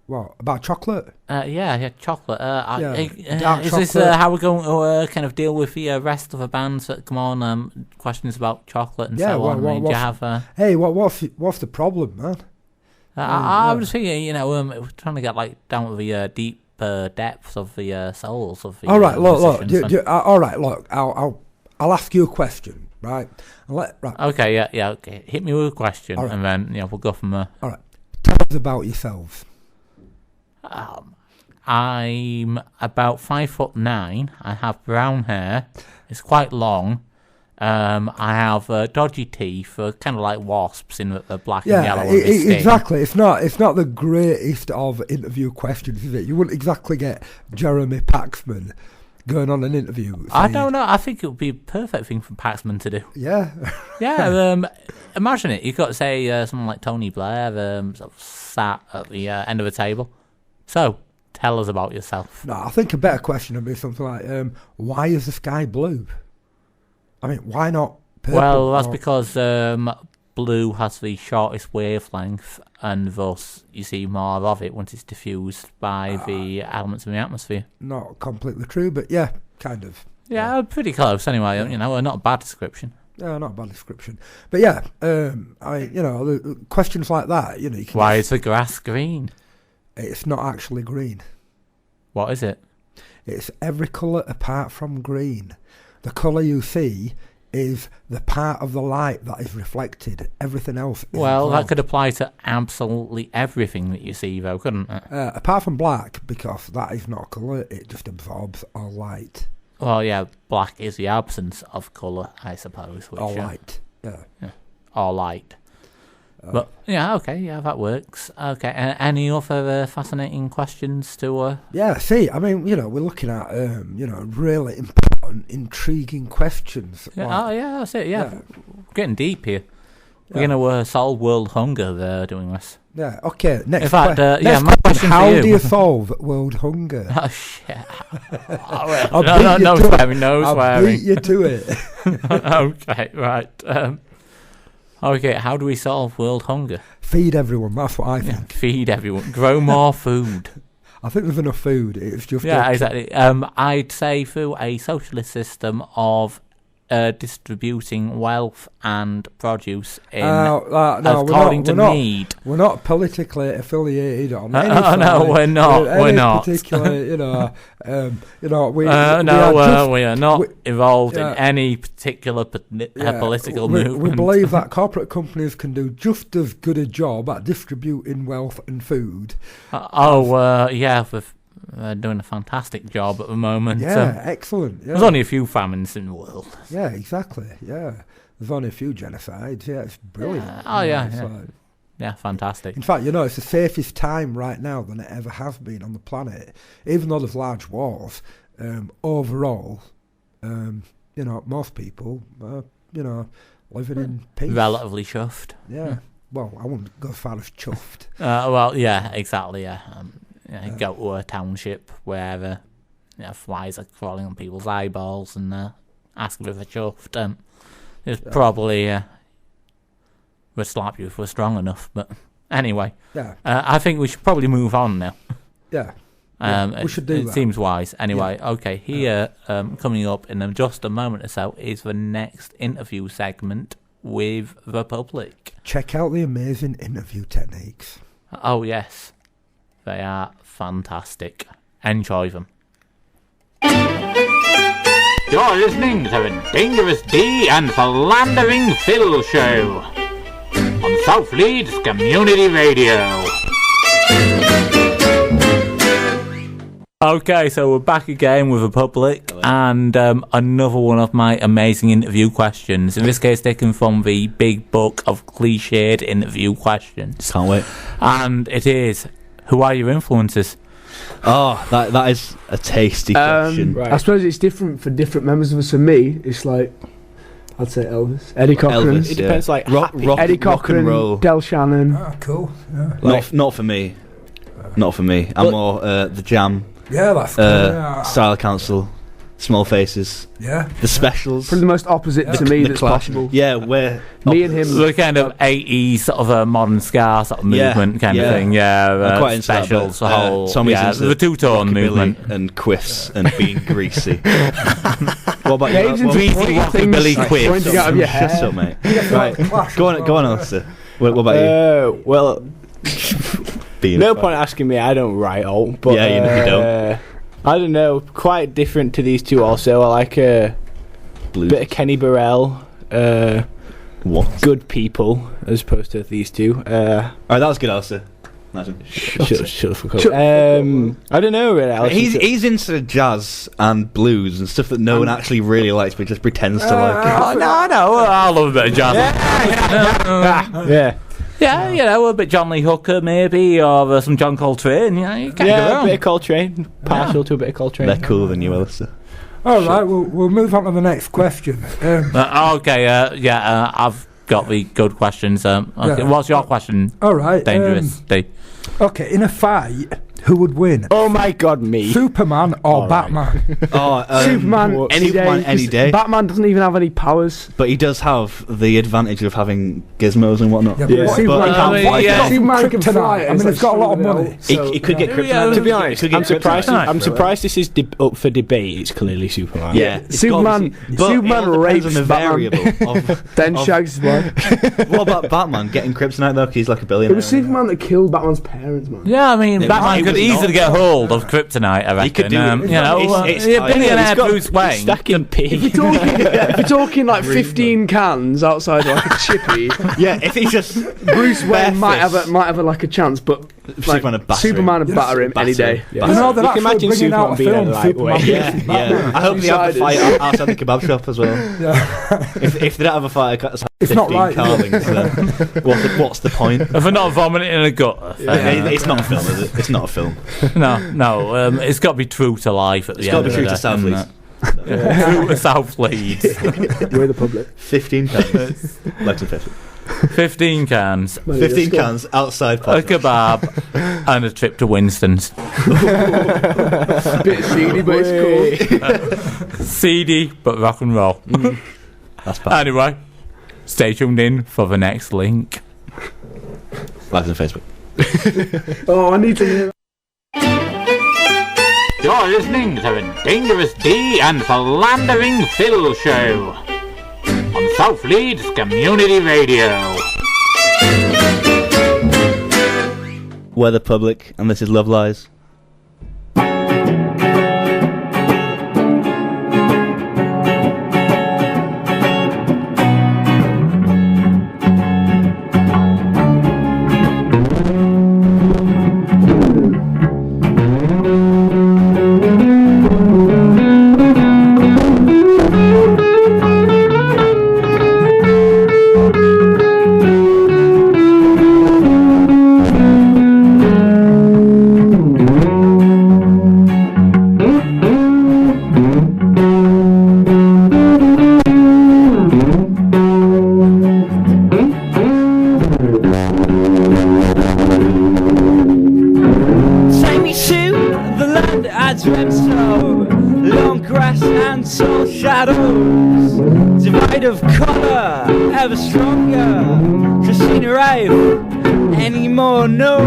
What, about chocolate? Chocolate. Dark is chocolate. This how we're going to kind of deal with the rest of the bands that come on? Questions about chocolate and so on. Do you have? Hey, what's the problem, man? I was thinking, we're trying to get down to the deep depths of the souls of the. All right, look. All right, look. I'll ask you a question, right? Okay, yeah. Okay, hit me with a question, right. And then we'll go from there. All right, tell us about yourselves. I'm about 5'9". I have brown hair. It's quite long, I have dodgy teeth, kind of like wasps in the black and yellow. Exactly. It's not the greatest of interview questions, is it? You wouldn't exactly get Jeremy Paxman going on an interview. I don't know. I think it would be a perfect thing for Paxman to do. Yeah. Yeah. Imagine it. You've got, say, someone like Tony Blair sort of sat at the end of a table. So, tell us about yourself. No, I think a better question would be something like, why is the sky blue? I mean, why not purple? Well, that's because blue has the shortest wavelength, and thus you see more of it once it's diffused by the elements in the atmosphere. Not completely true, but yeah, kind of. Yeah, pretty close anyway. Not a bad description. Yeah, not a bad description. But yeah, questions like that, you can why is the grass green? It's not actually green. What is it? It's every colour apart from green. The colour you see is the part of the light that is reflected. Everything else is well, black. that could apply to absolutely everything that you see, though, couldn't it? Apart from black, because that is not a colour, it just absorbs all light. Well, yeah, black is the absence of colour, I suppose. Or light, yeah. Or light. But, yeah, okay, yeah, that works. Okay, any other fascinating questions to... Yeah, see, I mean, we're looking at, really important, intriguing questions. Yeah, that's it, yeah. We're getting deep here. We're going to solve world hunger doing this. Yeah, okay, next In fact, my question how do you solve world hunger? Oh, shit. No swearing. I'll beat you to it. Okay, right. Okay, how do we solve world hunger? Feed everyone, that's what I think. Yeah, feed everyone. Grow more food. I think there's enough food. It's just... Yeah, exactly. I'd say through a socialist system of distributing wealth and produce according to need. We're not politically affiliated on any side. No, we're not. We're not. Particular, we are not involved in any particular political movement. We believe that corporate companies can do just as good a job at distributing wealth and food. They're doing a fantastic job at the moment. Yeah, excellent. Yeah. There's only a few famines in the world. Yeah, exactly. Yeah, there's only a few genocides. Yeah, it's brilliant. Yeah, fantastic. In fact, it's the safest time right now than it ever has been on the planet. Even though there's large wars, overall, most people, living in peace. Relatively chuffed. Yeah. Well, I wouldn't go as far as chuffed. Yeah, exactly. Yeah. Go to a township where flies are crawling on people's eyeballs and ask if they're chuffed. It's probably would slap you if we're strong enough. But anyway, I think we should probably move on now. Yeah. We should do that. It seems wise. Anyway, okay, here coming up in just a moment or so is the next interview segment with the public. Check out the amazing interview techniques. Oh, yes. They are fantastic. Enjoy them. You're listening to the Dangerous D and Philandering Phil Show on South Leeds Community Radio. Okay, so we're back again with the public and another one of my amazing interview questions. In this case, taken from the big book of cliched interview questions. Can't wait. And it is... Who are your influences? Oh, that is a tasty question. Right. I suppose it's different for different members of us. For me, it's like, I'd say Elvis. Eddie Cochran. Elvis, it depends, like, rock, Eddie Cochran, roll. Del Shannon. Ah, cool. Yeah. Not for me. Not for me. I'm more The Jam. Yeah, that's cool. Style Council. Small Faces. Yeah. The Specials. Probably the most opposite to me that's possible. Yeah, where... Me and him... The kind of 80s sort of a modern ska sort of movement kind of thing. Yeah, I'm quite into Specials, that, the whole... the two-tone movement. And quiffs and being greasy. What about you? Greasy Billy Quiffs. Pointing out of your hair. Shut up, mate. Right, go on, Alistair. What about you? Well... no point asking me, I don't write all, but... Yeah, you don't. I don't know, quite different to these two also. I like a bit of Kenny Burrell, Good People, as opposed to these two. Alright, that was good, Alistair. Shut the fuck up. I don't know really. Alex. He's into jazz and blues and stuff that no one actually really likes, but just pretends to like. No, I love a bit of jazz. Yeah, you know, a bit John Lee Hooker maybe, or some John Coltrane. You know, you can't go wrong. A bit of Coltrane. Partial to a bit of Coltrane. They're cooler than you, Alistair. All right, we'll move on to the next question. I've got the good questions. What's your question? All right, Dangerous D. Okay, in a fight, who would win? Oh my God, me. Superman or Batman? Superman any day. Batman doesn't even have any powers. But he does have the advantage of having gizmos and whatnot. Superman can fly. I mean, he's got a lot of money. He could get kryptonite. To be honest, I'm surprised this is up for debate. It's clearly Superman. Yeah. Superman rapes on the variable of then shags his wife. What about Batman getting kryptonite though? 'Cause he's like a billionaire. It was Superman that killed Batman's parents, man. Yeah, I mean, Batman could easily get hold of kryptonite, I reckon. He could do it. You know, billionaire Bruce Wayne. Stacking pig. If you're talking like 15 cans outside like a chippy, if he's just Bruce Wayne might have like a chance, but like, Superman would batter him any day. You know, they're actually imagine bringing out a Superman film, Superman. Yeah. I hope they have a fight outside the kebab shop as well. If they don't have a fight, it's not like carvings. What's the point? If they're not vomiting in a gut, it's not a film, is it? It's not a film. No. It's got to be true to life at the end. It's got to be true to South Leeds. True to South Leeds. We're the public. 15 cans. Like 15 cans. 15 cans outside. A kebab and a trip to Winston's. Bit seedy, but it's cool. Seedy, but rock and roll. That's bad. Anyway, stay tuned in for the next link. Like on Facebook. I need to hear. You're listening to the Dangerous D and Philandering Phil Show on South Leeds Community Radio. We're the public, and this is Love Lies. Of colour, ever stronger. Just seen arrive anymore. No.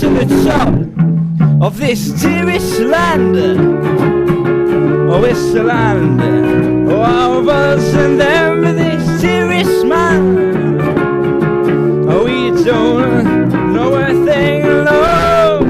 to the top of this dearest land. Oh, it's the land of us and them, this dearest man. Oh, we don't know a thing, no.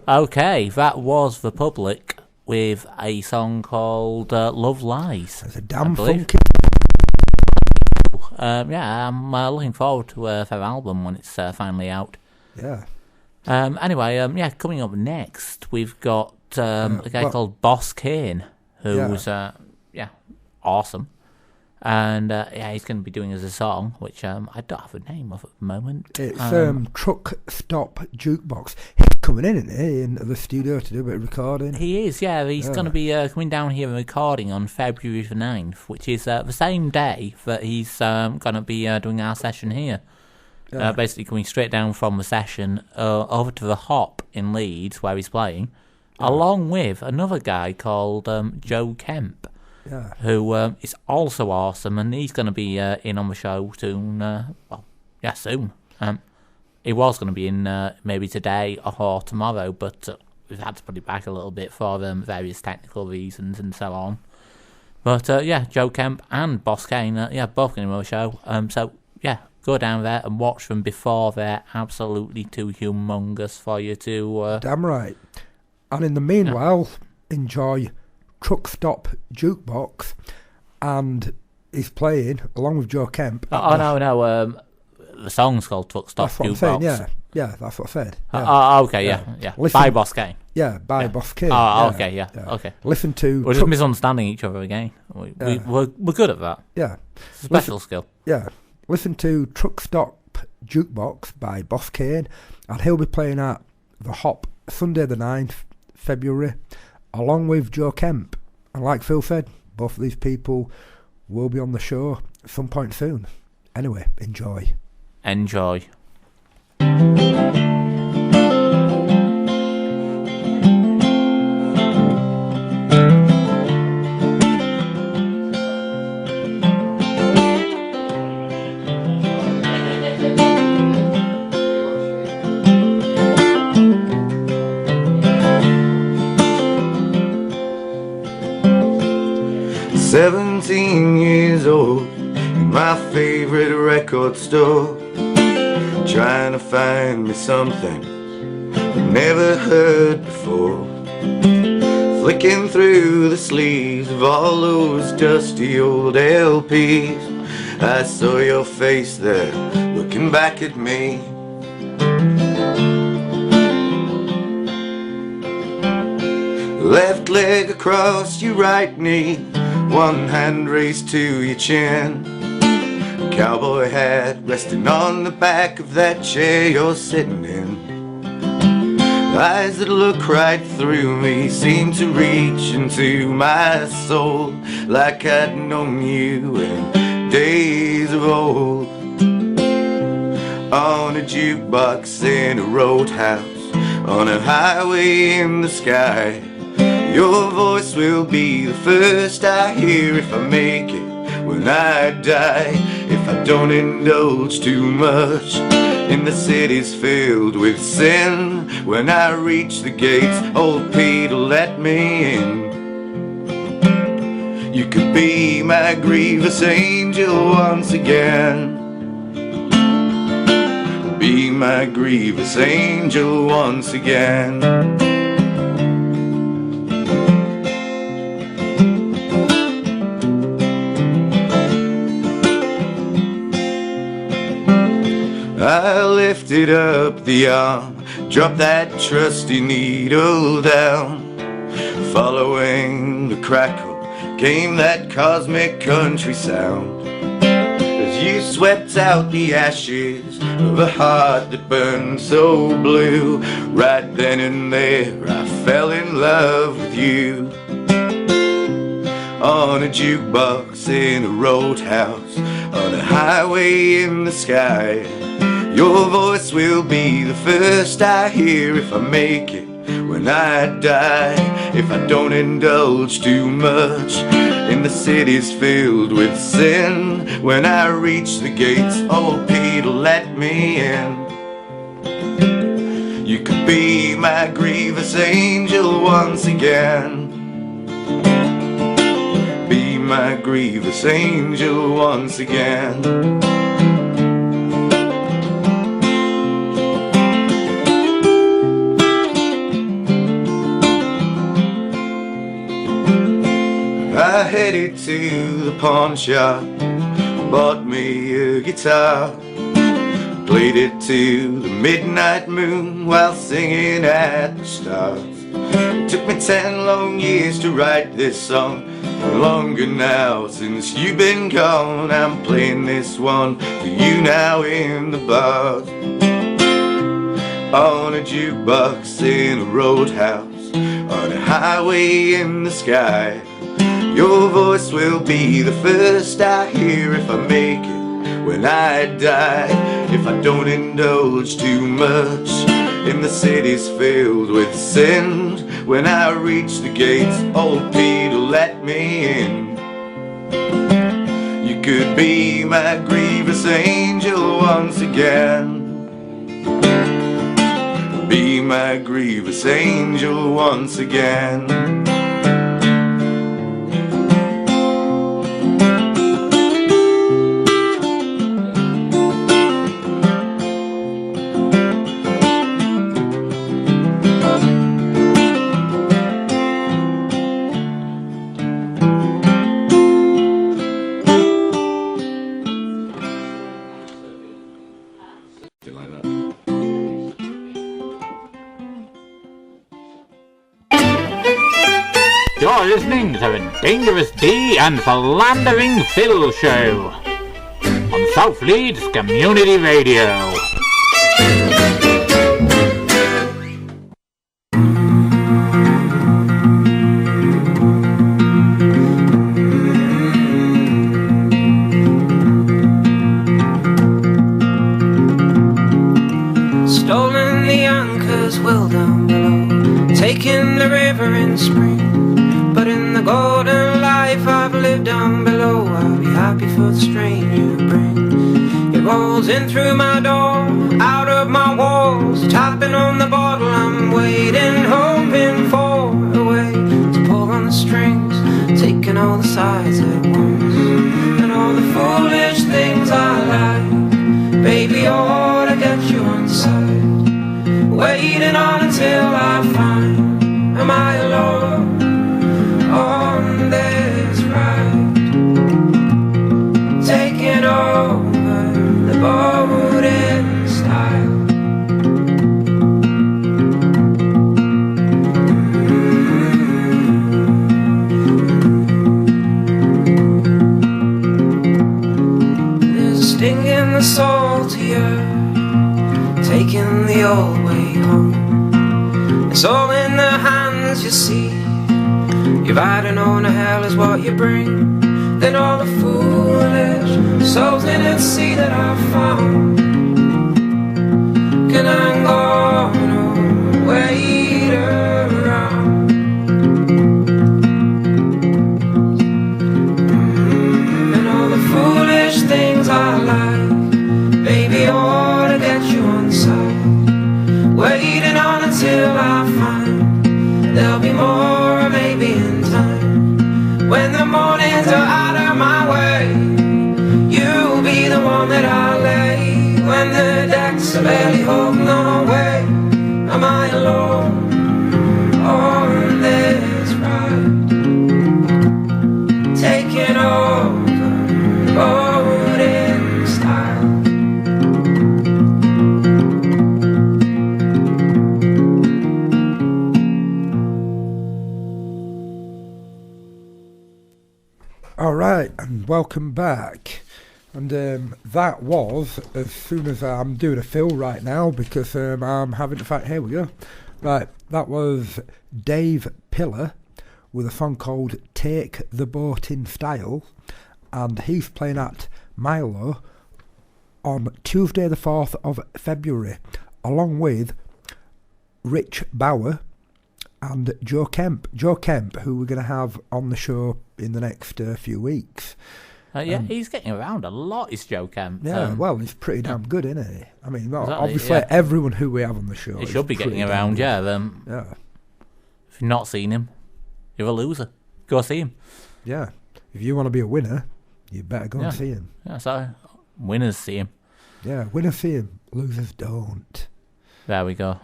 Okay, that was The Public with a song called Love Lies. That's a damn funky. Yeah, I'm looking forward to their album when it's finally out. Yeah. Anyway, yeah, coming up next, we've got a guy called Boss Kane, who's awesome. And yeah, he's going to be doing us a song, which I don't have a name of at the moment. It's Truck Stop Jukebox. He's coming in, isn't he, into the studio to do a bit of recording? He is, yeah. He's going to be coming down here and recording on February the 9th, which is the same day that he's going to be doing our session here. Yeah. Basically coming straight down from the session over to the Hop in Leeds, where he's playing, along with another guy called Joe Kemp. Yeah. Who is also awesome, and he's going to be in on the show soon. Soon. He was going to be in maybe today or tomorrow, but we've had to put it back a little bit for various technical reasons and so on. But yeah, Joe Kemp and Boss Kane, both going to be on the show. So yeah, go down there and watch them before they're absolutely too humongous for you to. Damn right. And in the meanwhile, enjoy Truck Stop Jukebox, and he's playing along with Joe Kemp. No, the song's called Truck Stop Jukebox. That's what I'm saying, yeah, that's what I said. Okay, yeah. Listen, by Boss Kane. Yeah, by Boss Kane. Okay. Listen to. We're just misunderstanding each other again. We're good at that. Yeah, special skill. Yeah, listen to Truck Stop Jukebox by Boss Kane, and he'll be playing at the Hop Sunday the 9th February. Along with Joe Kemp. And like Phil said, both of these people will be on the show at some point soon. Anyway, enjoy. Enjoy. 17 years old, in my favorite record store, trying to find me something I've never heard before. Flicking through the sleeves of all those dusty old LPs, I saw your face there, looking back at me. Left leg across your right knee, one hand raised to your chin, cowboy hat resting on the back of that chair you're sitting in. Eyes that look right through me seem to reach into my soul, like I'd known you in days of old. On a jukebox in a roadhouse, on a highway in the sky, your voice will be the first I hear if I make it when I die. If I don't indulge too much in the cities filled with sin, when I reach the gates, old Pete'll let me in. You could be my grievous angel once again. Be my grievous angel once again. I lifted up the arm, dropped that trusty needle down. Following the crackle came that cosmic country sound, as you swept out the ashes of a heart that burned so blue. Right then and there I fell in love with you. on a jukebox in a roadhouse, on a highway in the sky. Your voice will be the first I hear if I make it when I die. If I don't indulge too much in the cities filled with sin, when I reach the gates, old Peter let me in. You could be my grievous angel once again. Be my grievous angel once again. I headed to the pawn shop, bought me a guitar, played it to the midnight moon while singing at the stars. It took me 10 long years to write this song, longer now since you've been gone. I'm playing this one for you now in the bar, on a jukebox in a roadhouse, on a highway in the sky. Your voice will be the first I hear if I make it when I die. If I don't indulge too much in the cities filled with sin, when I reach the gates, old Peter let me in. You could be my grievous angel once again. Be my grievous angel once again. You're listening to the Dangerous D and Philandering Phil Show on South Leeds Community Radio. Stolen the anchors well down below, taking the river in spring. But in the golden life I've lived down below, I'll be happy for the strain you bring. It rolls in through my door, out of my walls, tapping on the bottle. I'm waiting, hoping for a way to pull on the strings, taking all the sides at once, and all the foolish things I like. Baby, ought to get you on side, waiting on until I find, am I alone on this ride, taking over the boat in style. There's a sting in the salty earth, taking the old way home. It's all in the hands, you see. If I don't know no hell is what you bring, then all the foolish souls in the sea that I found can hang on or wait around. And all the foolish things I like, baby, ought to get you on side, waiting on until I find there'll be more, maybe in time. When the mornings are out of my way, you'll be the one that I lay. When the decks are barely holding on way, am I alone on this ride, taking over the boat in style. Alright, and welcome back. And that was, as soon as I'm doing a fill right now because I'm having to fight. Here we go. Right, that was Dave Pillar with a song called Take the Boat in Style, and he's playing at Milo on Tuesday the 4th of February, along with Rich Bauer and Joe Kemp, who we're going to have on the show in the next few weeks. He's getting around a lot, is Joe Kemp. Yeah, well, he's pretty damn good, isn't he? I mean, Exactly, obviously, everyone who we have on the show He is should be pretty getting damn around, good. yeah. If you've not seen him, you're a loser. Go see him. Yeah. If you want to be a winner, you better go and see him. Yeah, so winners see him. Yeah, winners see him, losers don't. There we go.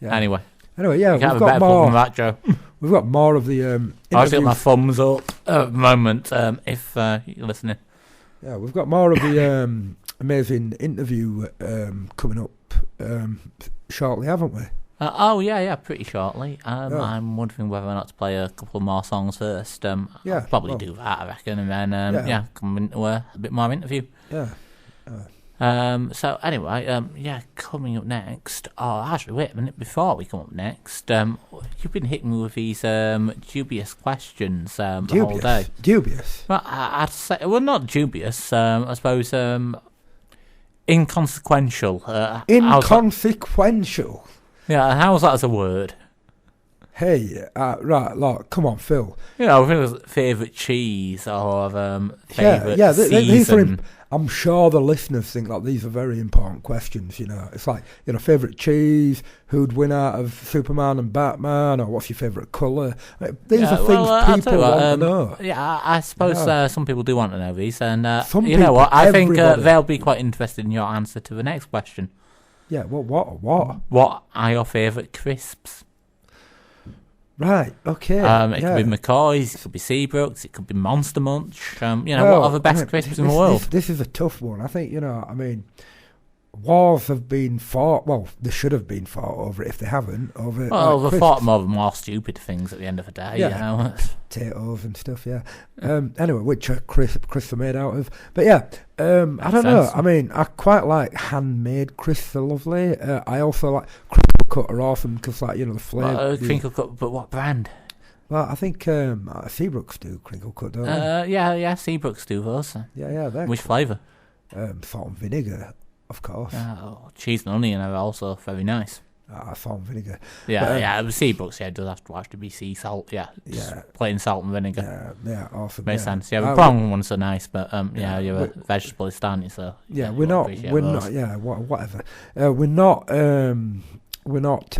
Yeah. Anyway, yeah, you can't we've have a got better more. than that, Joe. We've got more of the I've got my thumbs up at the moment, if you're listening. Yeah, we've got more of the amazing interview coming up shortly, haven't we? Pretty shortly. I'm wondering whether or not to play a couple more songs first. I'll probably do that, I reckon, and then come into a bit more interview. Yeah. So anyway, coming up next. Oh, actually, wait a minute. Before we come up next, you've been hitting me with these dubious questions the whole day. Dubious? Well, I'd say, well, not dubious. I suppose inconsequential. Inconsequential. Yeah, how's that as a word? Hey, right, look, come on, Phil. You know, I think it was favourite cheese or favourite season. These are I'm sure the listeners think that these are very important questions, you know. It's like, you know, favourite cheese, who'd win out of Superman and Batman, or what's your favourite colour? These are things people want to know. Yeah, I suppose some people do want to know these. And you know what? I think they'll be quite interested in your answer to the next question. Yeah, what? What are your favourite crisps? Right, okay. It could be McCoy's, it could be Seabrooks, it could be Monster Munch. What are the best crisps in the world? This is a tough one. I think, you know, I mean, wars have been fought. Well, they should have been fought over it if they haven't. Well, they fought more stupid things at the end of the day. Yeah, you know? Potatoes and stuff. Yeah. Anyway, which crisps are made out of? But yeah, I don't know. I mean, I quite like handmade crisps. Are lovely. I also like crinkle cut are awesome because, like, you know, the flavour. Crinkle cut, but what brand? Well, I think Seabrooks do crinkle cut, don't they? Yeah, Seabrooks do those. Yeah. Which flavour? Salt and vinegar, of course. Cheese and onion are also very nice. Salt and vinegar. Yeah, Seabrooks, it does have to actually be sea salt. Yeah, plain salt and vinegar. Yeah, awesome. Makes sense. Yeah, the prawn ones are nice, but you're a vegetalist, aren't you? So we're not. Yeah, whatever. We're not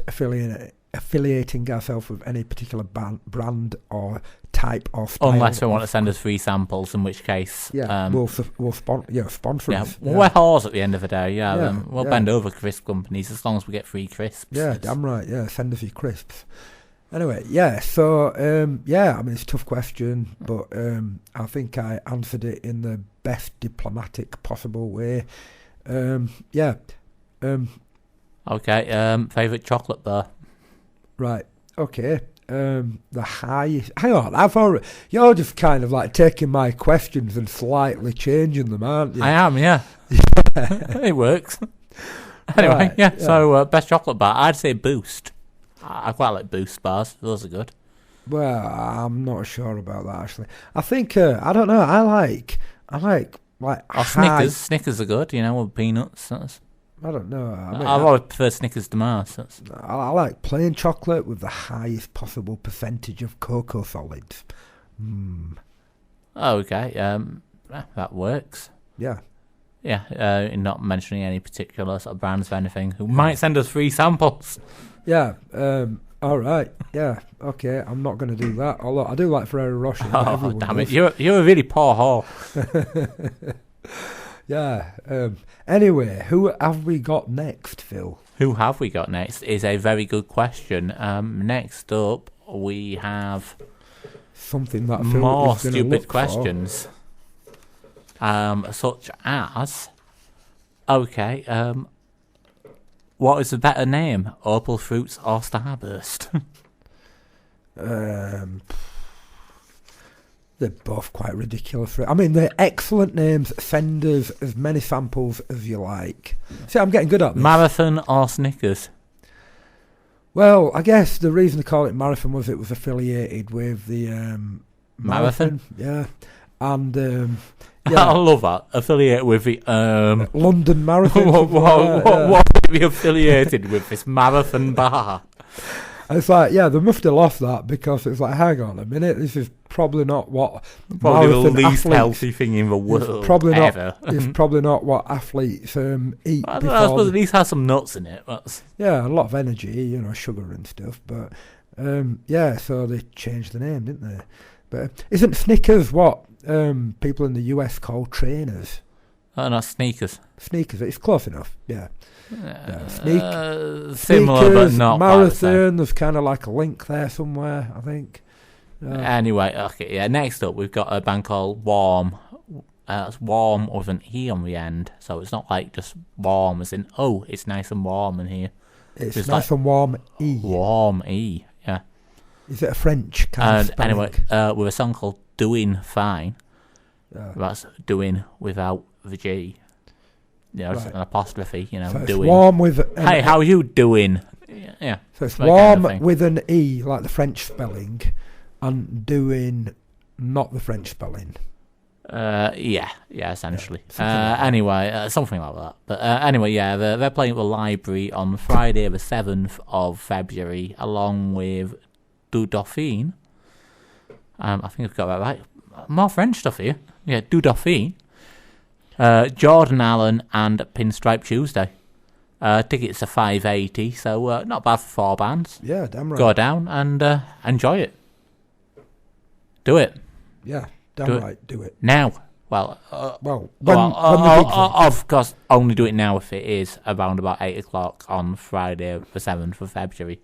affiliating ourselves with any particular brand or type or style. Unless they want to send us free samples, in which case... we'll sponsor us. We're whores at the end of the day, we'll bend over crisp companies as long as we get free crisps. Yeah, damn right, send us your crisps. Anyway, so, I mean, it's a tough question, but I think I answered it in the best diplomatic possible way. Okay, favourite chocolate bar? Right, okay. The highest... Hang on, you're just kind of like taking my questions and slightly changing them, aren't you? I am, yeah. It works. Anyway, right, so best chocolate bar, I'd say Boost. I quite like Boost bars, those are good. Well, I'm not sure about that, actually. I think, I don't know, I like Snickers. Snickers are good, you know, with peanuts. I don't know. I mean, I've always preferred Snickers to Mars. I like plain chocolate with the highest possible percentage of cocoa solids. Okay, that works. Yeah. Yeah, not mentioning any particular sort of brands or anything who might send us free samples. Yeah, all right. Yeah, okay, I'm not going to do that. Although I do like Ferrero Rocher. Oh, damn it. You're a really poor whore. Yeah. Anyway, who have we got next, Phil? Who have we got next is a very good question. Next up, we have something that Phil more is stupid questions. Such as, what is the better name, Opal Fruits or Starburst? They're both quite ridiculous. I mean, they're excellent names. Send us as many samples as you like. See, I'm getting good at this. Marathon or Snickers? Well, I guess the reason they call it Marathon was it was affiliated with the Marathon? Yeah. And I love that. Affiliated with the London Marathon. what would be affiliated with this marathon bar? It's like, yeah, they must have lost that because it's like, hang on a minute, this is probably not what probably the least athletes, healthy thing in the world. It's probably ever. It's probably not what athletes eat. I suppose at least has some nuts in it. Yeah, a lot of energy, sugar and stuff. But yeah, so they changed the name, didn't they? But isn't Snickers what people in the US call trainers? Oh, no, sneakers. Sneakers, it's close enough, yeah. Similar, sneakers, but not marathon. There's kind of like a link there somewhere, I think. Anyway, okay, yeah. Next up, we've got a band called Warm. It's warm with an E on the end, so it's not like just warm as in it's nice and warm in here. It's nice and warm E. Warm E, yeah. Is it a French kind of spelling? Anyway, with a song called Doing Fine. That's doing without the G. Just an apostrophe, so doing. Warm with hey, how are you doing? Yeah. So it's warm kind of with an E, like the French spelling, and doing not the French spelling. Yeah, essentially. Anyway, something like that. But anyway, yeah, they're playing at the library on Friday the 7th of February, along with Du Dauphine. I think I've got that right. More French stuff here. Yeah, Du Dauphine. Jordan Allen and Pinstripe Tuesday. Tickets are $5.80, so not bad for 4 bands. Yeah, damn right. Go down and enjoy it. Do it. Yeah, damn right. Do it now. Well, of course, only do it now if it is around about 8 o'clock on Friday, the 7th of February.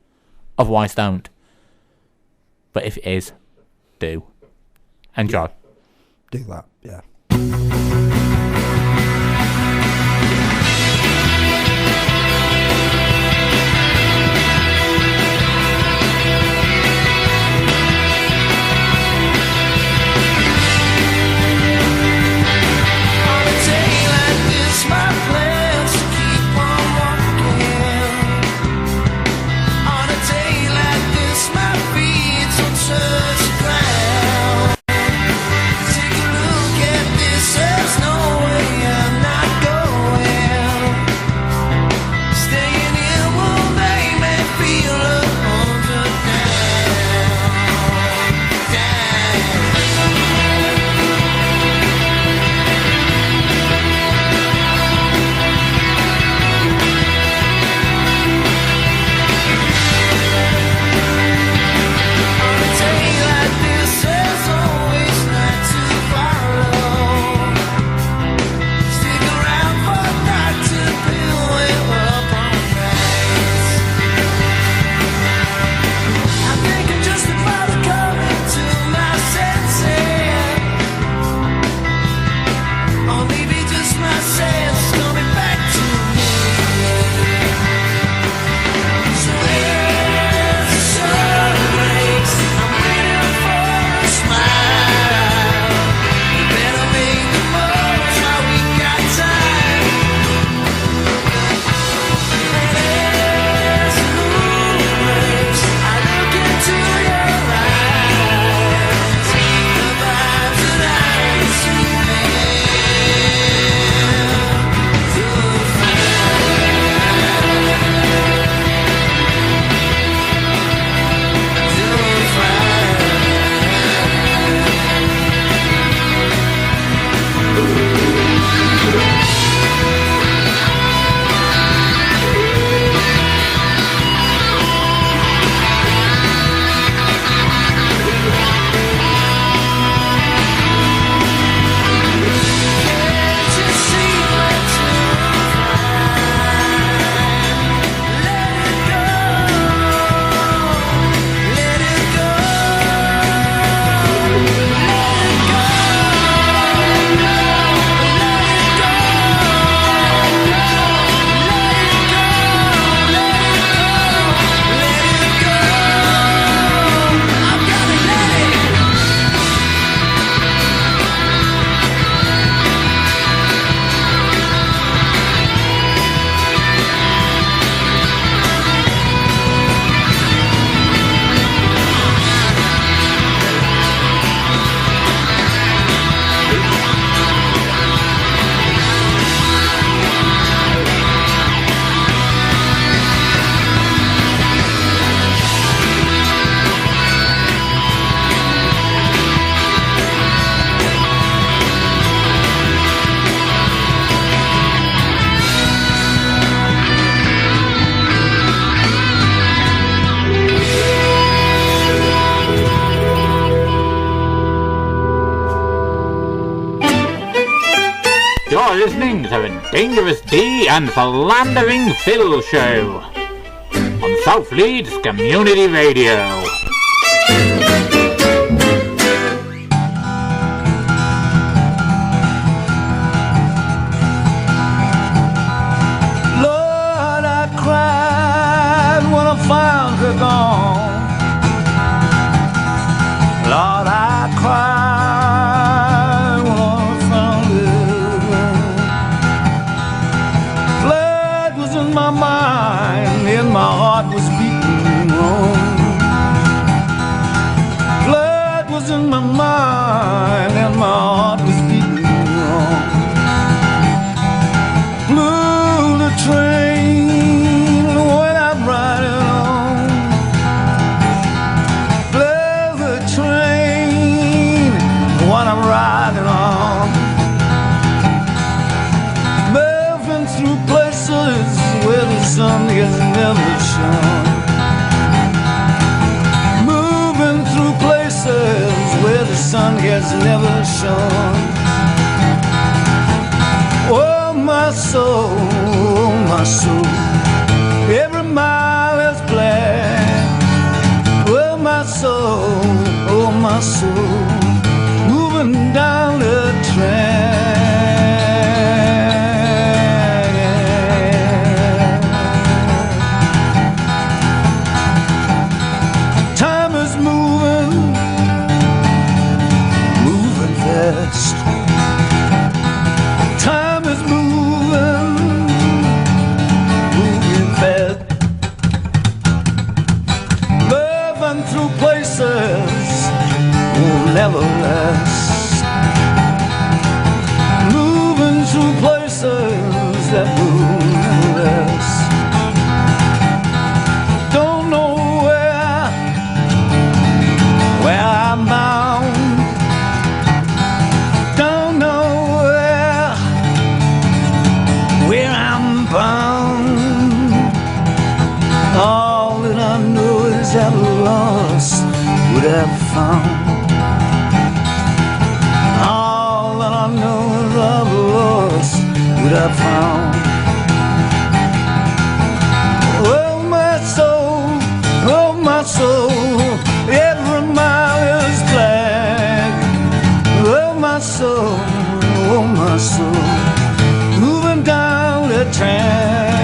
Otherwise, don't. But if it is, do. Enjoy. Do that. Yeah. You're listening to the Dangerous D and Philandering Phil Show on South Leeds Community Radio. Lord, I cried when I found her gone. Lord, I cried when I found her. Blood was in my mind and my heart was beating wrong. Blood was in my mind and my heart was beating wrong. Blew the train when I'm riding on. Blew the train when I'm riding on. Moving through places where the sun has never shone. Moving through places where the sun has never shone. Oh my soul, every mile is black. Oh my soul, moving down the track. Time is moving fast. Time is moving fast. Moving through places will never last. Moving through places that will never last. Don't know where I'm bound. Don't know where I'm bound. All that I know is that lost would have found. All that I know is I've lost would have found. Oh my soul, every mile is black. Oh my soul, moving down the track.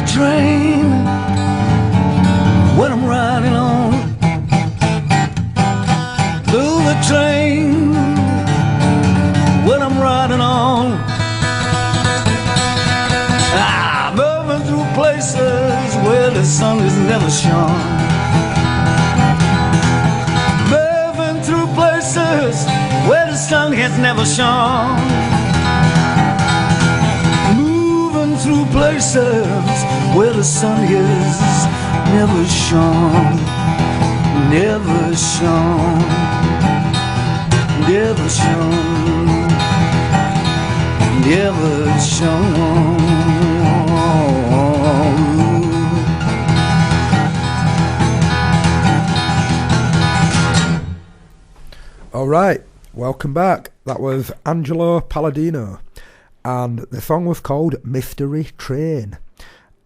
Train when I'm riding on. Blew the train when I'm riding on. Moving through places where the sun has never shone. Moving through places where the sun has never shone. Through places where the sun has never shone, never shone, never shone, never shone. All right, welcome back. That was Angelo Palladino. And the song was called Mystery Train.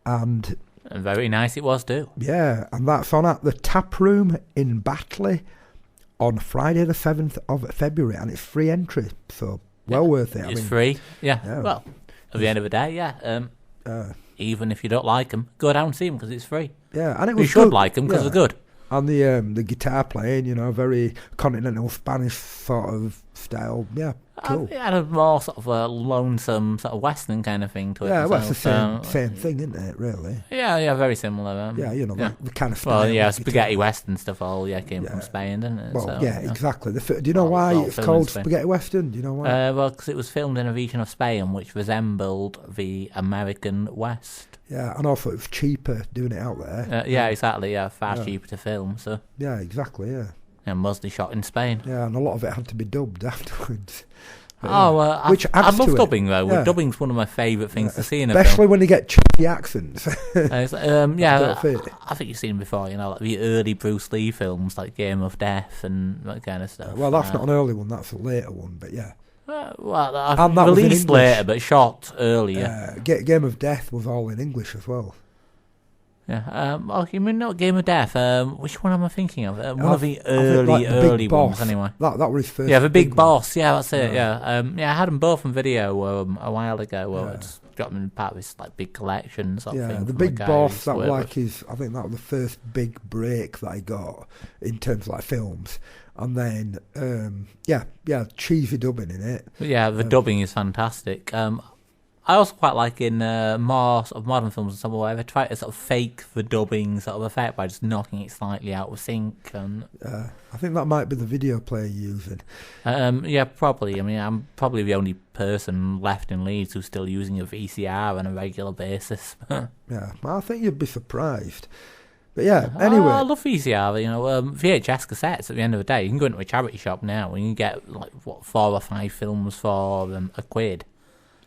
And very nice it was too. Yeah, and that's on at the Tap Room in Batley on Friday the 7th of February, and it's free entry, so well worth it. It's free, yeah. Well, at the end of the day, yeah. even if you don't like them, go down and see them because it's free. Yeah, and it was you should good. like them because Yeah. they're good. And the guitar playing, very continental Spanish sort of style. Yeah, cool. It had a more sort of a lonesome sort of western kind of thing to it. Yeah, well, it's so, the same thing, isn't it, really? Yeah, very similar. The kind of style. Well, yeah, of spaghetti guitar. western stuff all came from Spain, didn't it? Well, So, yeah, exactly. Do you know why it's filmed called in Spain. spaghetti western? Do you know why? Well, because it was filmed in a region of Spain which resembled the American West. Yeah, and also it was cheaper doing it out there. Yeah, exactly. Yeah, far cheaper to film. So. Yeah, exactly. Yeah. And mostly shot in Spain. Yeah, and a lot of it had to be dubbed afterwards. Which I love dubbing though. Yeah. Dubbing's one of my favourite things to see in a especially film. when you get cheeky accents. I think you've seen before. Like the early Bruce Lee films, like Game of Death and that kind of stuff. Well, that's not an early one. That's a later one. But yeah. I've released later, but shot earlier. Game of Death was all in English as well. Yeah. You mean not Game of Death? Which one am I thinking of? One of the early ones, anyway. That was his first. Yeah, the Big Boss. One. Yeah, that's it. Yeah. I had them both on video a while ago. I just got them in part of this big collection sort of thing. Yeah, the from Big guy Boss. who That was worked with. I think that was the first big break that I got in terms of films. And then, cheesy dubbing in it. Yeah, the dubbing is fantastic. I also quite like in more sort of modern films and stuff where they try to sort of fake the dubbing sort of effect by just knocking it slightly out of sync. And I think that might be the video player using. Yeah, probably. I mean, I'm probably the only person left in Leeds who's still using a VCR on a regular basis. Yeah, well, I think you'd be surprised. But yeah, anyway. I love VCR. VHS cassettes at the end of the day. You can go into a charity shop now and you can get 4 or 5 films for £1.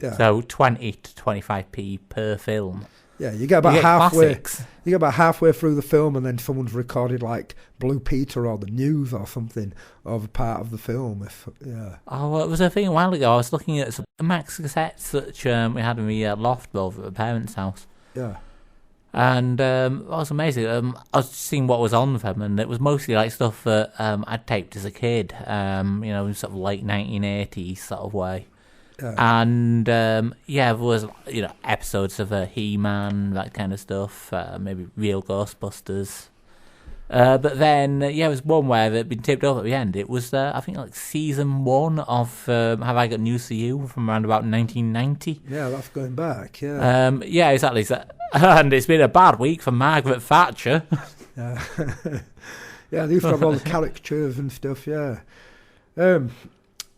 Yeah. So 20 to 25p per film. Yeah, you get about halfway. Classics. You get about halfway through the film, and then someone's recorded Blue Peter or the news or something of a part of the film. Oh, it was a thing a while ago. I was looking at some Max cassettes that we had in the loft over at my parents' house. Yeah. And it was amazing. I was seeing what was on them, and it was mostly stuff that I'd taped as a kid. In sort of late 1980s sort of way. And there was episodes of He-Man, that kind of stuff, maybe real Ghostbusters. But then there was one where it had been taped over at the end. It was I think season 1 of Have I Got News For You from around about 1990. Yeah, that's going back. Yeah. Yeah, exactly. And it's been a bad week for Margaret Thatcher. Yeah. Yeah, they used to have all the caricatures and stuff. Yeah.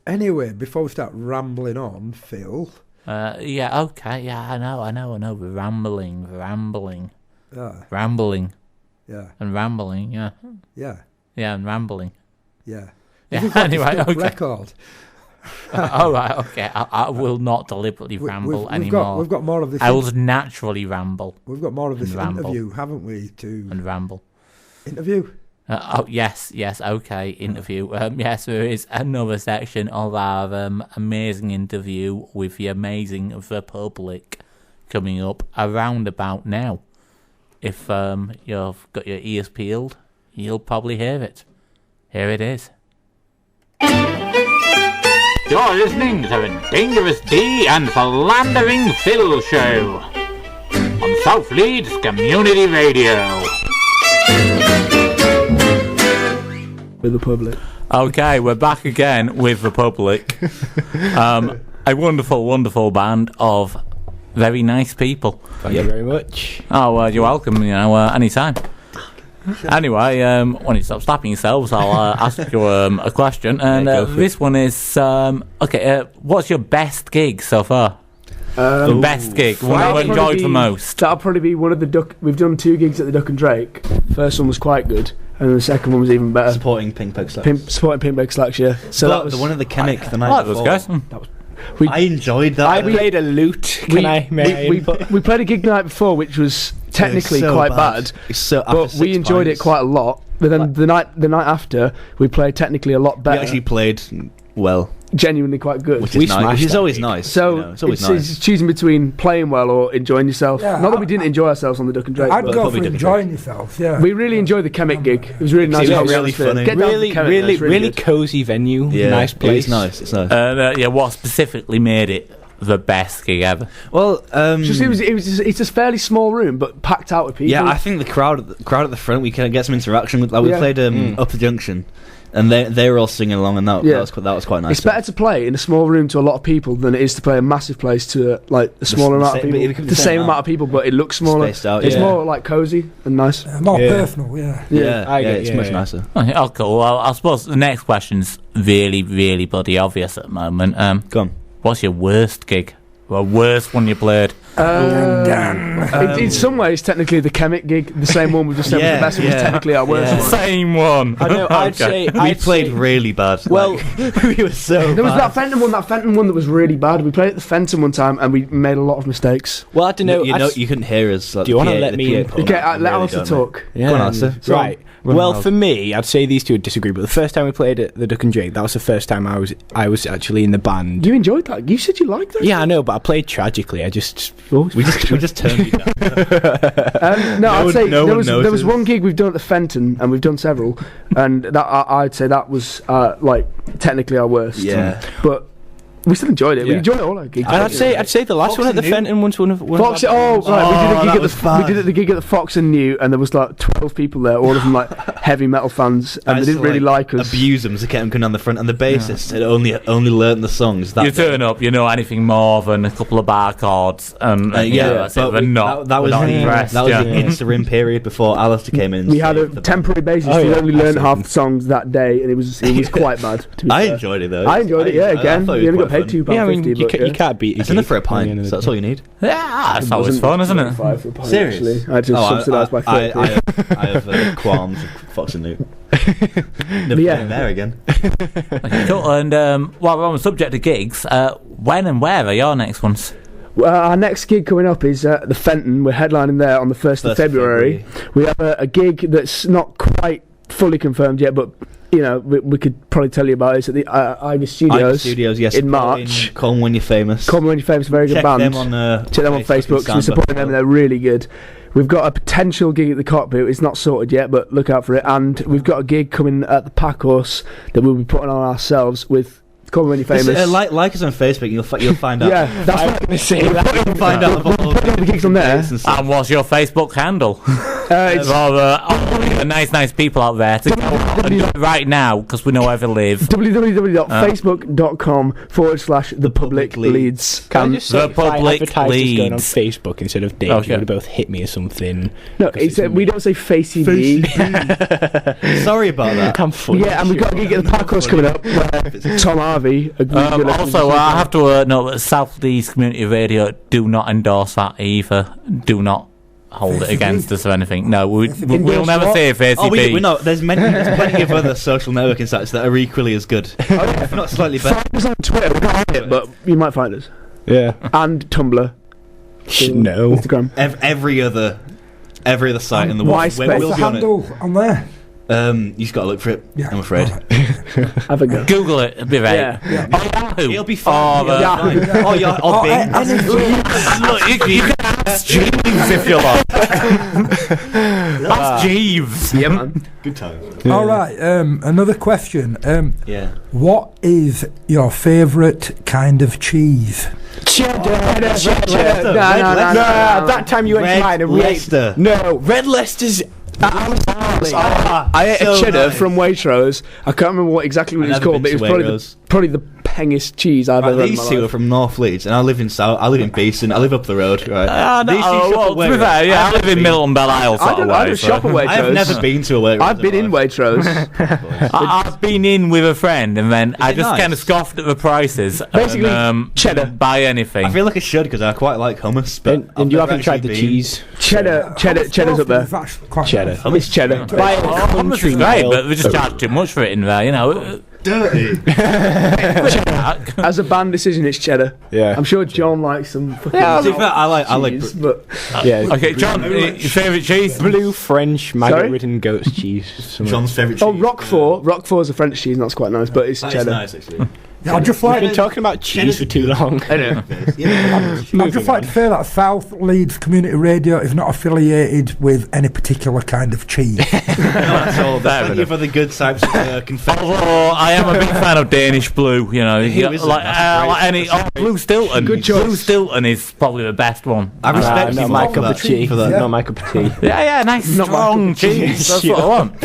Anyway, before we start rambling on, Phil. Yeah, okay, yeah, I know. We're rambling. Yeah. Rambling. Yeah. And rambling, yeah. Yeah. Yeah, and rambling. Yeah. Yeah, anyway, okay. Record. All right, okay. I will not deliberately ramble anymore. We've got more of this. I will naturally ramble. We've got more of this interview, haven't we? And ramble. Interview? Yes, okay, interview. Yes, there is another section of our amazing interview with the amazing The Public coming up around about now. If you've got your ears peeled, you'll probably hear it. Here it is. You're listening to the Dangerous D and Philandering Phil Show on South Leeds Community Radio. With The Public. Okay, we're back again with The Public. A wonderful, wonderful band of very nice people. Thank you very much. Oh, you're welcome, anytime. Anyway, when you stop slapping yourselves, I'll ask you a question. And this one is, what's your best gig so far? The best gig, one I've enjoyed the most. That'll probably be one of the Duck. We've done 2 gigs at the Duck and Drake. First one was quite good, and the second one was even better. Supporting Pink Peg Slacks. Supporting Pink Peg Slacks, yeah. So that was the one of the Chemic the night before. Guys. I enjoyed that. We played a lute. We played a gig the night before, which was technically quite bad. But we enjoyed it quite a lot. But then the night after, we played technically a lot better. We actually played well. Genuinely quite good. Which is nice. Which is always nice. So it's choosing between playing well or enjoying yourself. Yeah, Not that we didn't enjoy ourselves on the Duck and Drake. I'd go for enjoying yourself, yeah. We really enjoyed the Chemic gig. It was really nice. It was really funny. Really cosy venue. Yeah, Nice place. It's nice. What specifically made it the best gig ever? Well, it's a fairly small room, but packed out with people. Yeah, I think the crowd at the front, we can get some interaction with. Like, we played Upper Junction, and they were all singing along, and that was quite nice. It's better to play in a small room to a lot of people than it is to play a massive place to a smaller amount of people. The same amount of people, but it looks smaller. Out, it's more like cozy and nice. More personal, it's much nicer. Oh, cool. Well, I suppose the next question's really, really bloody obvious at the moment. Go on. What's your worst gig? Well, worst one you played? In some ways, technically, the Kemet gig, the same one we just said was the best one, was technically our worst one. Same one. I know, I'd say we played really bad. Well, we were so There was that Fenton one that was really bad. We played at the Fenton one time and we made a lot of mistakes. Well, I don't know. You couldn't hear us. Like, do you want to let me let Alistair talk? Yeah. Go on, Alistair. Right. Well, for me, I'd say these two would disagree, but the first time we played at the Duck and Drake, that was the first time I was actually in the band. You enjoyed that? You said you liked that? Yeah, I know, but I played tragically. We just turned you down. There was one gig we've done at the Fenton, and we've done several, and that I'd say that was technically our worst. Yeah, but we still enjoyed it. We enjoyed all our gigs. And I'd say the last one at the Fenton was one of Fox. We did a gig at the Fox and New, and there was like 12 people there, all of them like heavy metal fans, and they didn't really like us. Abuse them, so they kept them coming on the front, and the bassist had only learned the songs. You turn up, you know anything more than a couple of bar chords, and that's it. That was the interim period before Alistair came in. We had a temporary bassist who only learned half the songs that day, and it was quite bad. I enjoyed it though. I enjoyed it. Yeah, again, we only got paid £2.50. Yeah, I mean, you can't beat it. It's enough for a pint, so that's all you need. Yeah, it's always fun, isn't it? Seriously, I had to subsidise by 30. I have qualms with Fox and Newt. Never been there again. Cool. And while we're on the subject of gigs, when and where are your next ones? Our next gig coming up is the Fenton. We're headlining there on the 1st of February. We have a gig that's not quite fully confirmed yet, but you know, we could probably tell you about it. It's at the Iger Studios, yes, in March. Call 'em When You're Famous. Call 'em When You're Famous, a very good band. Check them on Facebook. We're supporting them, they're really good. We've got a potential gig at the Cockpit. It's not sorted yet, but look out for it. And we've got a gig coming at the Packhorse that we'll be putting on ourselves with Call 'em When You're Famous. Like us on Facebook, you'll find out. Yeah, that's what I'm going to say. You'll find out about all the gigs on there. And what's your Facebook handle? It's all the nice people out there to go and do it right now, because we know where they live. www.facebook.com/The Public Leeds. Can I just say, The Public Leeds going on Facebook instead of Dave, you would both hit me or something. No, we don't say Facey B. Sorry about that. I'm funny. Yeah, and we've got a gig at the Packhorse coming up where Tom Harvey. Also, I have to note that South Leeds Community Radio do not endorse that either. Do not hold it against us or anything. No, we'll never say Facey B. We know there's plenty of other social networking sites that are equally as good. If not slightly better. Find us on Twitter. We're not on it, but you might find us. Yeah. And Tumblr. No. Instagram. Every other site in the world. What's the handle on there? You just got to look for it. Yeah. I'm afraid. Have a go. Google it. It'll be right. Yeah. Yahoo. It'll be fine. Bing. Look, you can ask Jeeves if you like. Ask Jeeves. Yeah, man. Good time. Yeah. All right. Another question. What is your favourite kind of cheese? Cheddar. No. That time you went to mine and Leicester. No, Red Leicester's. I ate a cheddar from Waitrose. I can't remember exactly what it was called, but it was probably the pengest cheese I've ever had in my life. These two are from North Leeds, and I live in Beeson. I live up the road, right? I live in Milton Belle Isle. I don't shop at Waitrose. I've never been to a Waitrose. I've been in Waitrose. I've been in with a friend, and then I just kind of scoffed at the prices. Basically, cheddar. Buy anything. I feel like I should, because I quite like hummus. But and you haven't tried the cheese. Cheddar's up there. Cheddar. It's cheddar. Buy a country mile, but we just charge too much for it in there, you know. Dirty. As a band decision, it's cheddar. Yeah, I'm sure John likes some. I like. But yeah. Okay, John, your favourite cheese? Blue French maggot-ridden goat's cheese. John's favourite cheese. Oh, Roquefort. Roquefort is a French cheese, and that's quite nice, but it's cheddar. It's nice, actually. I'd just like... We've been talking about cheese for too long. I know. I'd just like to say that South Leeds Community Radio is not affiliated with any particular kind of cheese. That's all. Thank you for the good types of confection. Oh, I am a big fan of Danish Blue. You know, Blue Stilton. Good choice. Blue Stilton is probably the best one. I respect you not my cup of tea. Not my cup of tea. Yeah, nice strong cheese. That's what I want.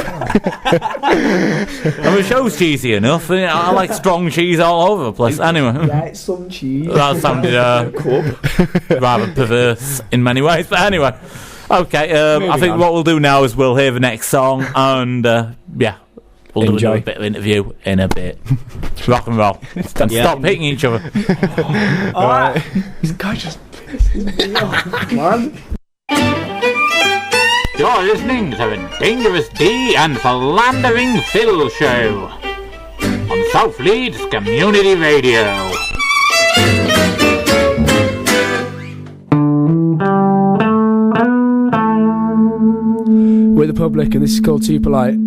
I mean, show's cheesy enough. And I like strong cheese all over the place. Anyway, yeah, it's some cheese. That sounded rather perverse in many ways. But anyway, okay. I think what we'll do now is we'll hear the next song, and we'll do a bit of interview in a bit. Rock and roll. And stop hitting each other. All right. This guy just pisses me off, man. You're listening to the Dangerous D and Philandering Phil Show on South Leeds Community Radio. We're the public, and this is called Too Polite.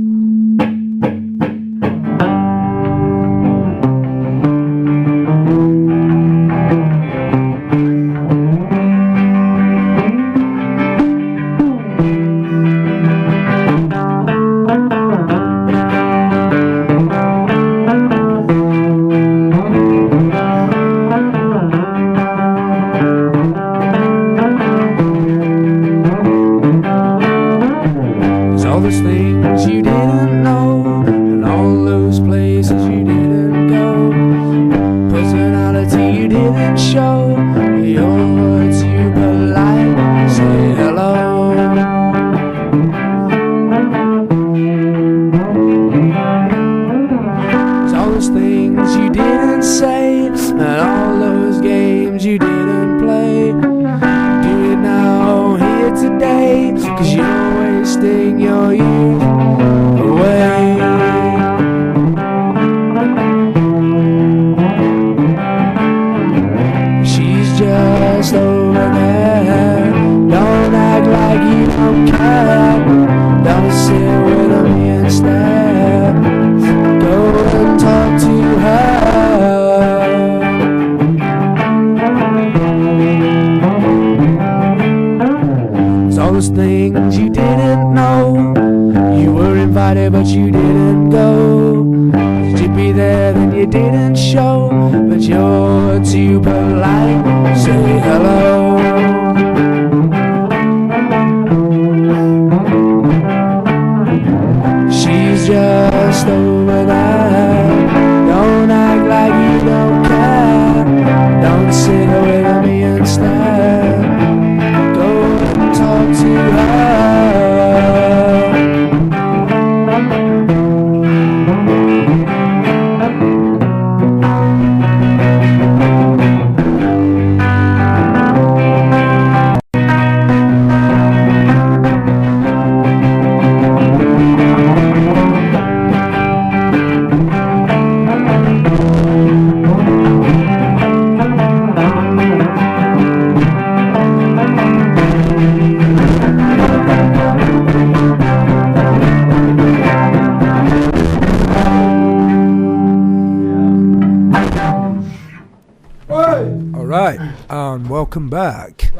Welcome back.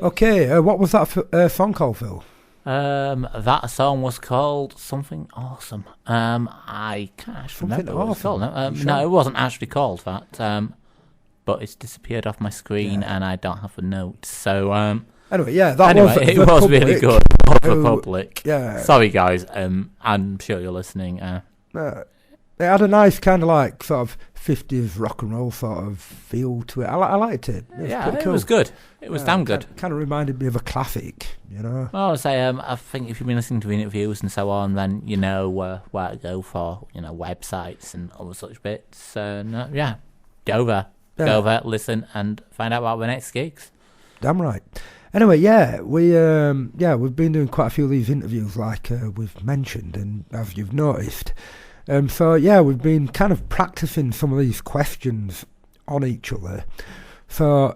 Okay, what was that song called, Phil? That song was called Something Awesome. I can't actually remember what it was called. No, it wasn't actually called that. But it's disappeared off my screen, and I don't have a note. So anyway, yeah, it was really good. The public. Yeah. Sorry, guys. I'm sure you're listening. It had a nice kind of like sort of 50s rock and roll sort of feel to it. I liked it. It was good. It was damn good. Kind of reminded me of a classic, you know. Well, I say, I think if you've been listening to interviews and so on, then you know where to go for, websites and all such bits. Go over, listen, and find out about the next gigs. Damn right. Anyway, we've been doing quite a few of these interviews, like we've mentioned, and as you've noticed. We've been kind of practicing some of these questions on each other. So,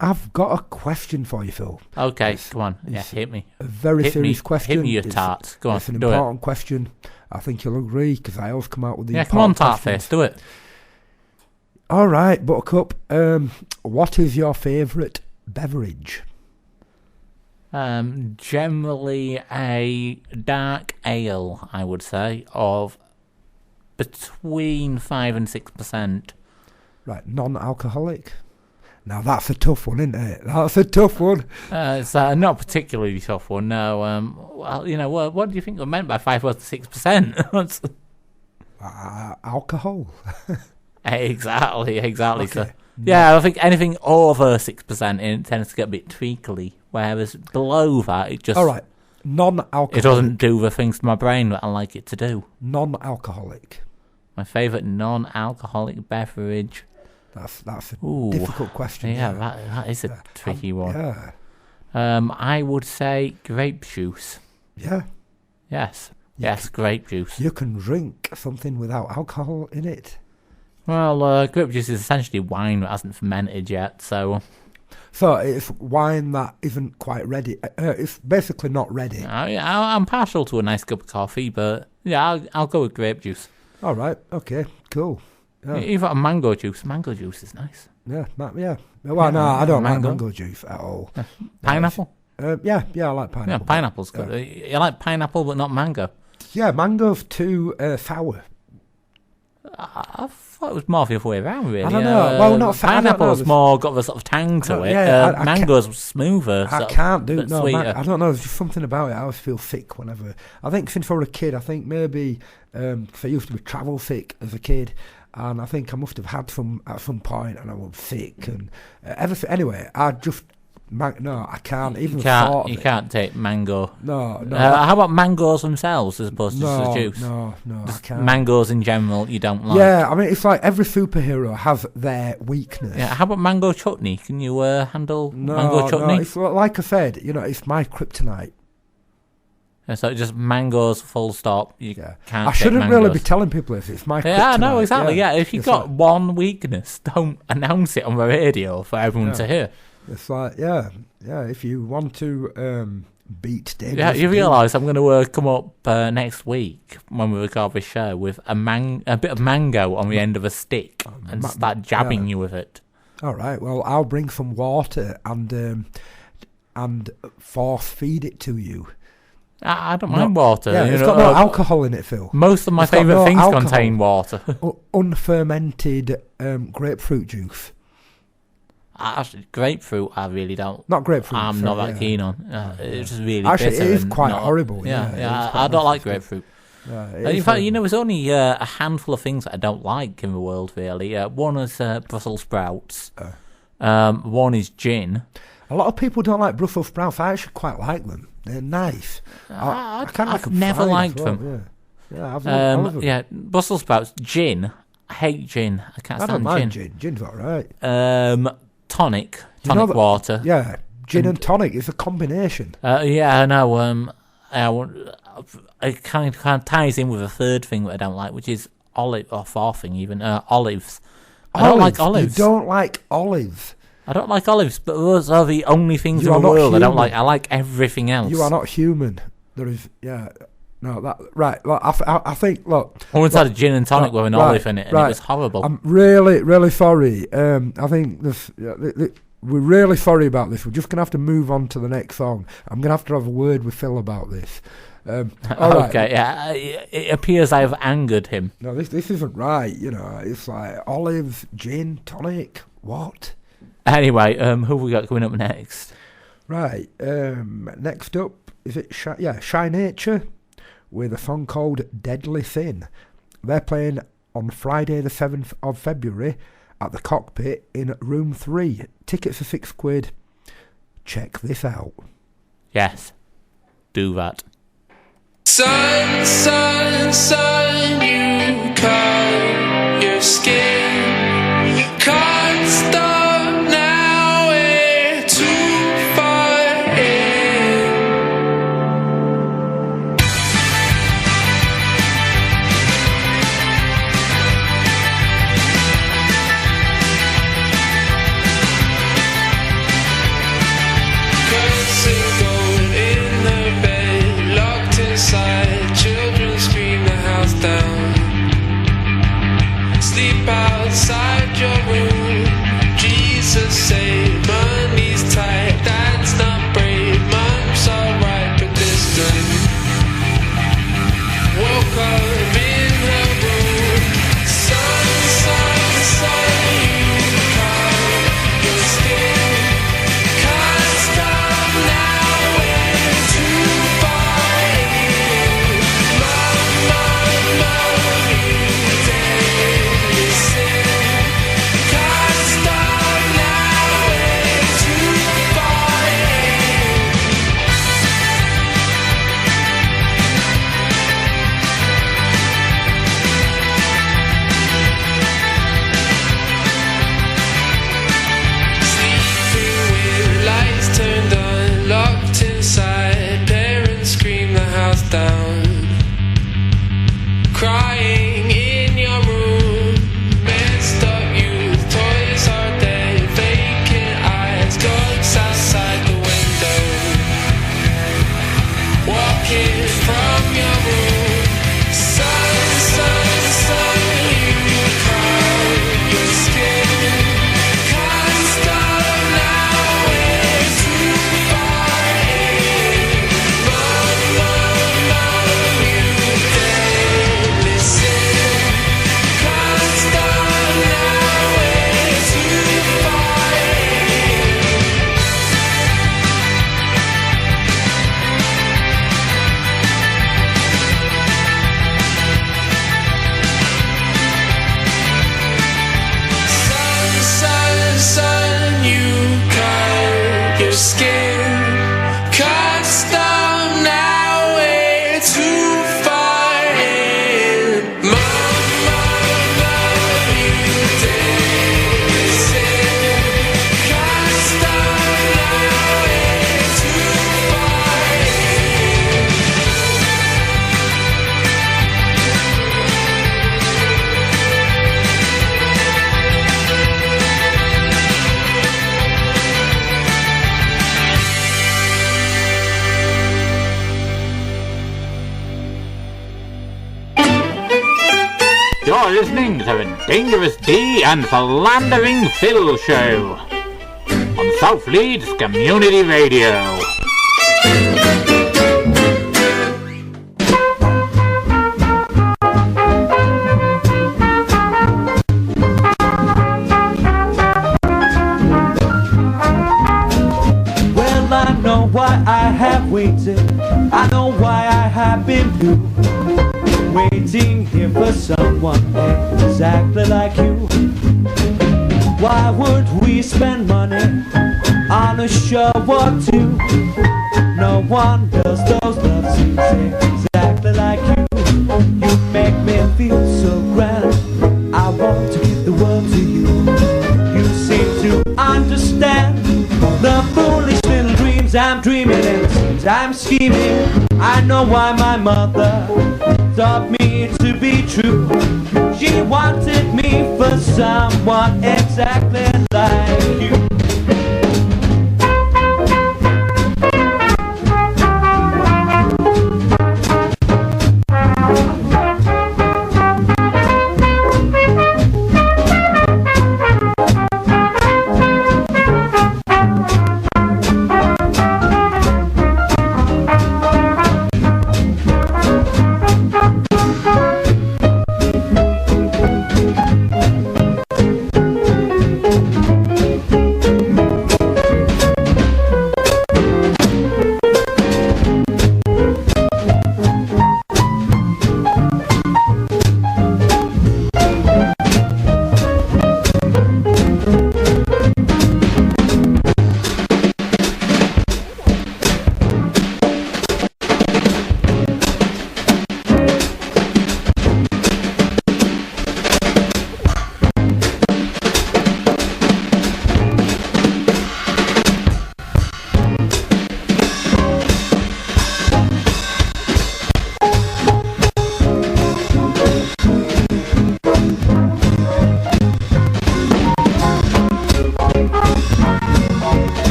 I've got a question for you, Phil. Okay, come on. Yeah, hit me. A very serious question. Hit me, you tart. Go on, it's an important question. I think you'll agree, because I always come out with the come on, tart face, do it. All right, Buttercup. What is your favourite beverage? Generally a dark ale, I would say, of between 5 and 6%. Right, non-alcoholic. Now that's a tough one, isn't it? That's a tough one. It's not a particularly tough one. No. Well, what do you think was meant by 5 or 6%? Alcohol. Exactly. Okay. So, yeah, I think anything over 6% in it tends to get a bit treacly, whereas below that it just... All right, non-alcoholic. It doesn't do the things to my brain that I like it to do. Non-alcoholic. My favourite non-alcoholic beverage. That's a difficult question. Yeah, that is a tricky one. Yeah. I would say grape juice. Yeah. Yes, grape juice. You can drink something without alcohol in it. Well, grape juice is essentially wine that hasn't fermented yet, so... So it's wine that isn't quite ready. It's basically not ready. I'm partial to a nice cup of coffee, but yeah, I'll go with grape juice. All right, okay, cool. Yeah. You've got a mango juice. Mango juice is nice. Yeah. Well, no, I don't like mango juice at all. Pineapple? Yeah, I like pineapple. Yeah, pineapple's good. You like pineapple but not mango? Yeah, mango's too sour. I thought it was more the other way around, really. I don't know. Well, not pineapple's more got the sort of tang to it. Yeah, mango's smoother. I can't do it. No, sweeter. I don't know. There's just something about it. I always feel sick whenever. I think since I was a kid, I think maybe cause I used to be travel sick as a kid, and I think I must have had some at some point, and I was sick and everything. Anyway, I just. No, I can't even. You can't take mango. No. How about mangoes themselves as opposed to just the juice? No, I can't. Mangoes in general, you don't like. Yeah, I mean it's like every superhero has their weakness. Yeah, how about mango chutney? Can you handle mango chutney? No, it's like I said, it's my kryptonite. Yeah, so just mangoes, full stop. You can't. I shouldn't really be telling people this. It's my kryptonite. Yeah, no, exactly. Yeah, if you've got one weakness, don't announce it on the radio for everyone to hear. It's like, if you want to beat David. Yeah, you realise I'm going to come up next week when we record this show with a bit of mango on the end of a stick and start jabbing you with it. All right, well, I'll bring some water and force feed it to you. I don't mind water. Yeah, it's got no alcohol in it, Phil. Most of my favourite things contain water. Unfermented grapefruit juice. Actually, grapefruit, I really don't. Not grapefruit. I'm not that keen on. It's just really actually, bitter. it is quite horrible. Yeah, I don't like grapefruit. In fact, there's only a handful of things that I don't like in the world, really. One is Brussels sprouts. One is gin. A lot of people don't like Brussels sprouts. I actually quite like them. They're nice. I've never liked them. Yeah, Brussels sprouts, gin. I hate gin. I can't stand gin. I don't mind gin. Gin's all right. Tonic water. Yeah, gin and tonic is a combination. Yeah, I know. It kind of ties in with a third thing that I don't like, which is fourth thing even, olives. I don't like olives. You don't like olives? I don't like olives, but those are the only things in the world I don't like. I like everything else. You are not human. There is, no, that right. Look, I think. Look, I once had a gin and tonic with an olive in it, and it was horrible. I'm really, really sorry. I think this. We're really sorry about this. We're just gonna have to move on to the next song. I'm gonna have to have a word with Phil about this. Okay, yeah. It appears I have angered him. No, this isn't right. It's like olives, gin, tonic. What? Anyway, who have we got coming up next? Right. Next up, is it Shy Nature with a song called Deadly Sin. They're playing on Friday the 7th of February at the Cockpit in Room 3. Tickets are £6. Check this out. Yes, do that. Sun, sun, sun, you cut your skin. Can't stop now, we're too far in. Cursing gold in the bed, locked inside. Children scream the house down. down, crying in your room. Messed up youth, toys are dead, vacant eyes, ghosts outside the window. Walking from your room, sun, sun, sun, you cry your skin. Can't stop now, it's too far in. Mom, mom, mom, you dead, listen. Can't stop now, it's too far in. Sun, sun, sun, you cut your skin. Can't stop now, way too far in. Mom, mom, mom, you did listen. Can't stop now, way too far in. You're listening to the Dangerous D and Philandering Phil show on South Leeds Community Radio. Well, I know why I have waited. I know why I have been blue. Waiting here for someone exactly like you. Why would we spend money on a show or two? No one does those love scenes exactly like you. You make me feel so grand. I want to give the world to you. You seem to understand the foolish little dreams I'm dreaming and the schemes I'm scheming. I know why my mother taught me to be true. She wanted me for someone exactly like you.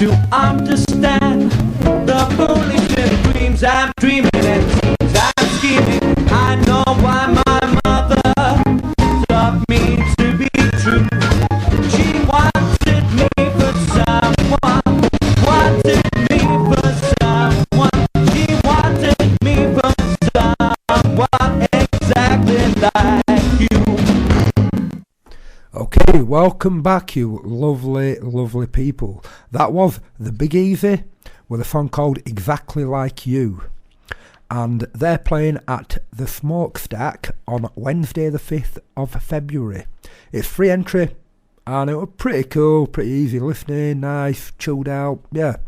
To understand the foolish little dreams I'm dreaming and schemes I'm scheming. I know why my mother taught me to be true. She wanted me for someone, wanted me for someone. She wanted me for someone exactly. Hey, welcome back, you lovely, lovely people. That was The Big Easy with a song called Exactly Like You. And they're playing at the Smokestack on Wednesday the 5th of February. It's free entry, and it was pretty cool, pretty easy listening, nice, chilled out. Yeah,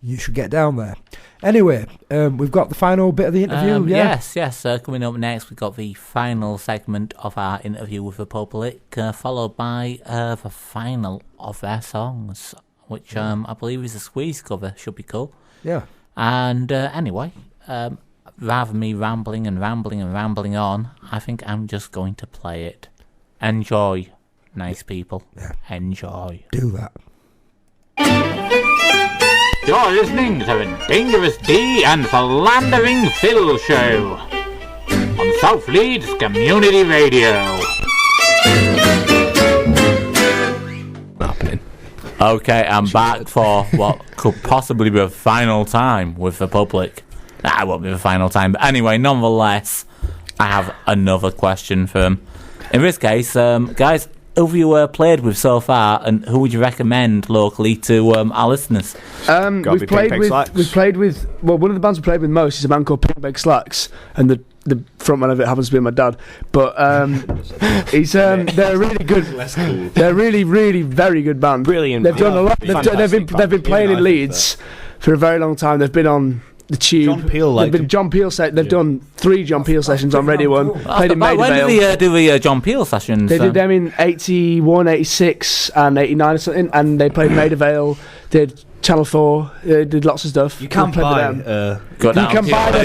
you should get down there. Anyway, we've got the final bit of the interview, yeah? Yes. Coming up next, we've got the final segment of our interview with the public, followed by the final of their songs, which I believe is a Squeeze cover. Should be cool. Yeah. And anyway, rather than me rambling on, I think I'm just going to play it. Enjoy, nice people. Yeah. Enjoy. Do that. You're listening to the Dangerous D and Philandering Phil Show on South Leeds Community Radio. Okay, I'm back for what could possibly be the final time with the public. Nah, it won't be the final time, but anyway, nonetheless, I have another question for them. In this case, guys, who have you played with so far, and who would you recommend locally to our listeners? We've played with one of the bands we played with most is a band called Pink Bag Slacks, and the frontman of it happens to be my dad. But he's they're really good. Less cool. They're really, really very good band. Brilliant. They've done a lot. They've been playing in Leeds for a very long time. They've been on the Tube. John Peel, they've done 3 John Peel sessions on Radio 1. Played in Maida when Vale. did they do the John Peel sessions? They did them in 81, 86 and 89 or something, and they played Maida Vale, did Channel 4, did lots of stuff. You can buy their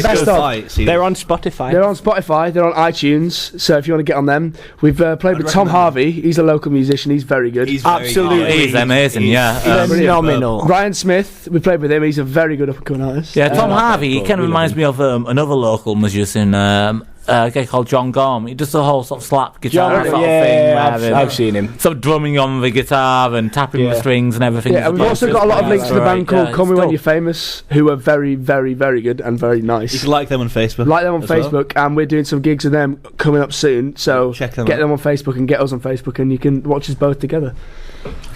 best stuff. They're on Spotify. They're on Spotify, they're on iTunes, so if you want to get on them. We've played with Tom Harvey. He's a local musician, he's very good. He's amazing, yeah. He's phenomenal. Ryan Smith, we played with him, he's a very good up-and-coming artist. Yeah, Tom Harvey, he kind of reminds me of another local musician, a guy called John Gorm. He does the whole sort of slap guitar sort of thing. I've seen him. Sort of drumming on the guitar and tapping the strings and everything. Yeah, and we've also got a lot of links to the band called Call Me When You're Famous, who are very, very, very good and very nice. You can like them on Facebook. And we're doing some gigs with them coming up soon. So get them on Facebook and get us on Facebook, and you can watch us both together.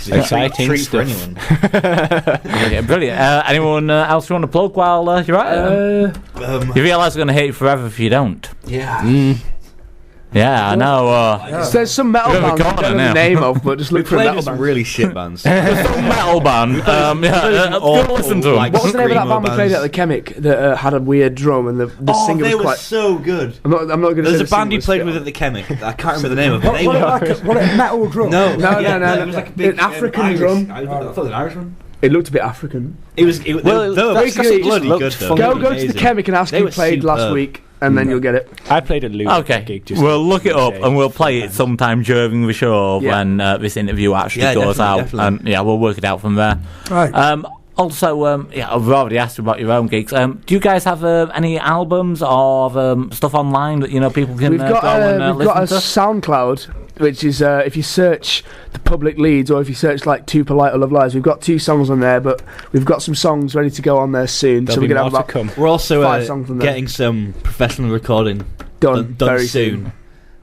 Exciting stuff for anyone. Brilliant. Anyone else you want to plug while you're at it? You realise I'm going to hate you forever if you don't. Yeah. Yeah, I know. There's some metal bands I don't know the name of, but just look for metal bands. Some really shit bands. There's some metal band. Go listen to them. What was the name of that band we played at the Chemic that had a weird drum and the singer was quite... so good. I'm not going to say There's a band you played with at the Chemic. I can't remember the name of it. What a metal drum? No. It was like a big African drum. I thought it was an Irish one. It looked a bit African. Basically, bloody good though. Go to the Chemic and ask who played last week, and then you'll get it. I played a Luke gig. We'll look it up and we'll play it sometime during the show when this interview actually goes out. Definitely. And we'll work it out from there. Right. Also, I've already asked you about your own gigs. Do you guys have any albums or stuff online that people can go and we've listen got to? a SoundCloud, which is if you search the Public Leeds or if you search like Too Polite or Love Lies, we've got 2 songs on there, but we've got some songs ready to go on there soon. So we're gonna have about We're also 5 songs on there. getting some professional recording done very soon.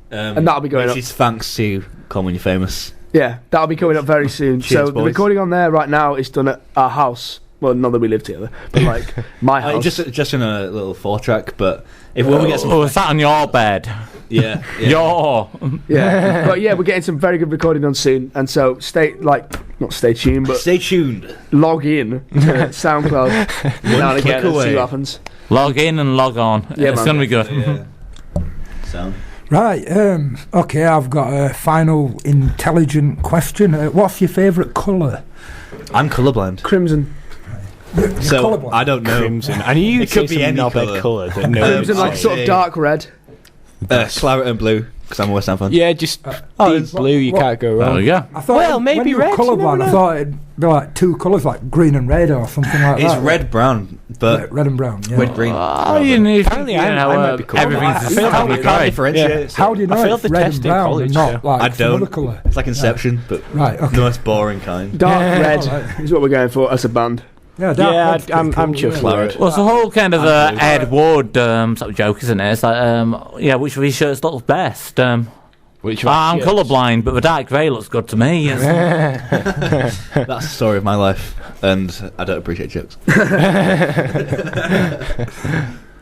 And that'll be going up. Which is thanks to Call Me When You're Famous. Yeah, that'll be coming up very soon. Cheers, so boys. the recording on there right now is done at our house. Well, not that we live together, but like my house. Just in a little 4-track, but when we get some... Oh, is that on your bed? Yeah. Yeah. But yeah, we're getting some very good recording done soon, and so stay tuned, but stay tuned. Log in to SoundCloud now and again and see what happens. Log in and log on. Yeah, it's going to be good. Yeah. Sound. Right, okay, I've got a final intelligent question. What's your favourite colour? I'm colourblind. Crimson. So, I don't know. Crimson. I knew you'd say some knobhead colour. Crimson, like sort of dark red. Claret and blue, because I'm a West Ham fan. Yeah, just deep blue, you can't go wrong. There we go. I thought maybe red. Colourblind, I thought it'd be like 2 colours, like green and red or something like that. It's red-brown, but... red and brown, yeah. Red-green. Apparently, I might be everything's the same. How do you know I failed it's the red test and in brown college, and not like I don't. another colour? It's like Inception, but right, okay. the most boring kind. Dark red is what we're going for as a band. Yeah, I'm chuffed with it. Well, it's a whole kind of Ed Wood sort of joke, isn't it? It's like, which of these shirts looks best? I'm colourblind, but the dark grey looks good to me. That's the story of my life, and I don't appreciate jokes.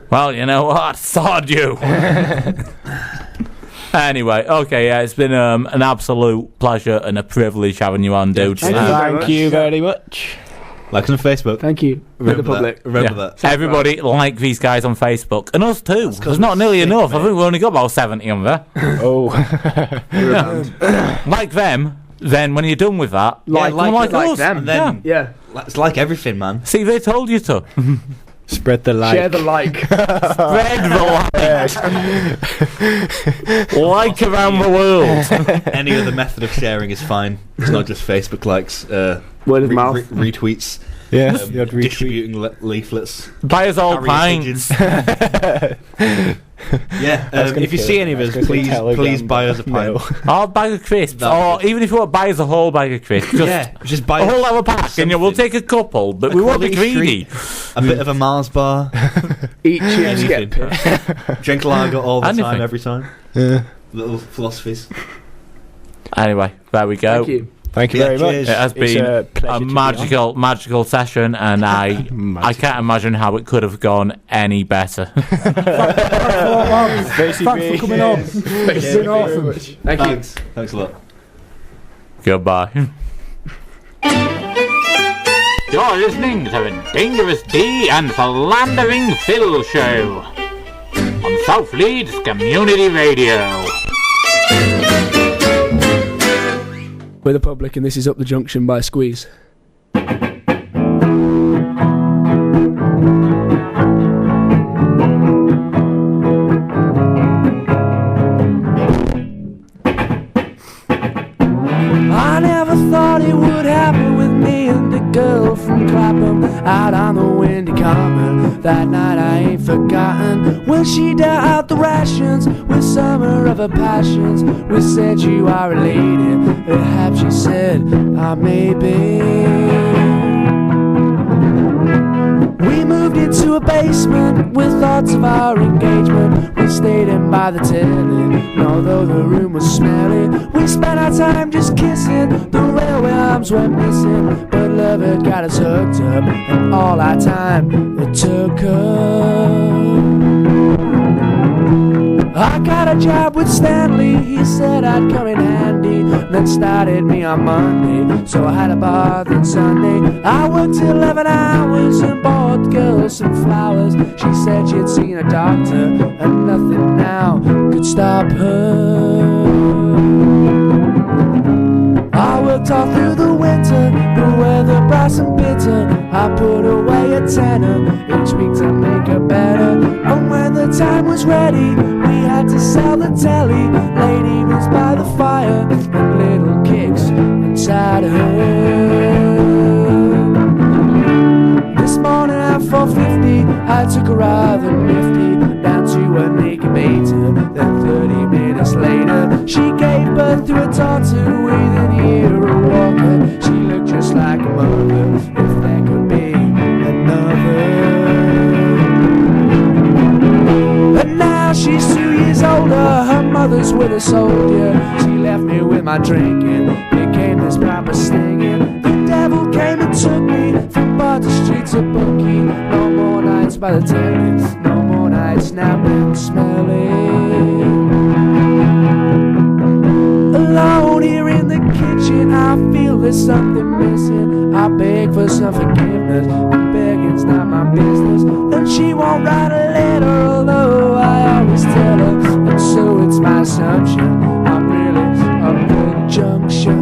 Well, you know what? Sod you. Anyway, okay, yeah, it's been an absolute pleasure and a privilege having you on, dude. Thank you very much. Like us on Facebook. Thank you. Remember the public. That. Remember that. Everybody like these guys on Facebook. And us too. There's not nearly enough. I think we've only got about 70 on there. Oh. Like them, then when you're done with that, like us. them. And then, yeah. It's like everything, man. See, they told you to. Spread the like. Share the like. Spread the like. Like around the world. Any other method of sharing is fine. It's not just Facebook likes. Word of mouth. Retweets. Yeah. Distributing leaflets. Buy us all pints. Yeah. If you see any of us, please buy us a pint. Or a bag of crisps. Or even if you want to buy us a whole bag of crisps. Just buy a whole other pack. And we'll take a couple, but we won't be greedy. A bit of a Mars bar. Eat chips, get pissed. Drink lager all the time, every time. Yeah. Little philosophies. Anyway, there we go. Thank you very much. It has been a magical session, and I can't imagine how it could have gone any better. Thanks for coming on. It's been awesome. Thank you. Thanks a lot. Goodbye. You're listening to the Dangerous D and Philandering Phil Show on South Leeds Community Radio. We're the public, and this is Up the Junction by Squeeze. I never thought it would happen with me and the girl from Clapham out on the windy common. That night I ain't forgotten when she dealt out the rations with summer of her passions. We said you are a lady, perhaps she said I may be. We moved into a basement with thoughts of our engagement. We stayed in by the telly, and although the room was smelly, we spent our time just kissing. The railway arms went missing, but love had got us hooked up, and all our time it took us. I got a job with Stanley, he said I'd come in handy, then started me on Monday, so I had a bath on Sunday. I worked 11 hours and bought girls some flowers. She said she'd seen a doctor and nothing now could stop her. I worked all through the winter, the weather bright and bitter. I put away a tenner each week to make her better. And when the time was ready, we had to sell the telly. Lady was by the fire and little kicks inside her. This morning at 4:50, I took a rather nifty down to a naked beta. Then 30 minutes later, she gave birth to a daughter with an ear of walker. She looked just like a mother, if there could be another. But now she's 2 years older, her mother's with a soldier. She left me with my drinking, became this proper stinging. The devil came and took me from bar to street to bookie. No more nights by the telly, no more nights napping, smelling. Alone here in the kitchen, I feel there's something missing. I beg for some forgiveness, but begging's not my business. And she won't write a letter, although I always tell her. And so it's my assumption, I'm really up the junction.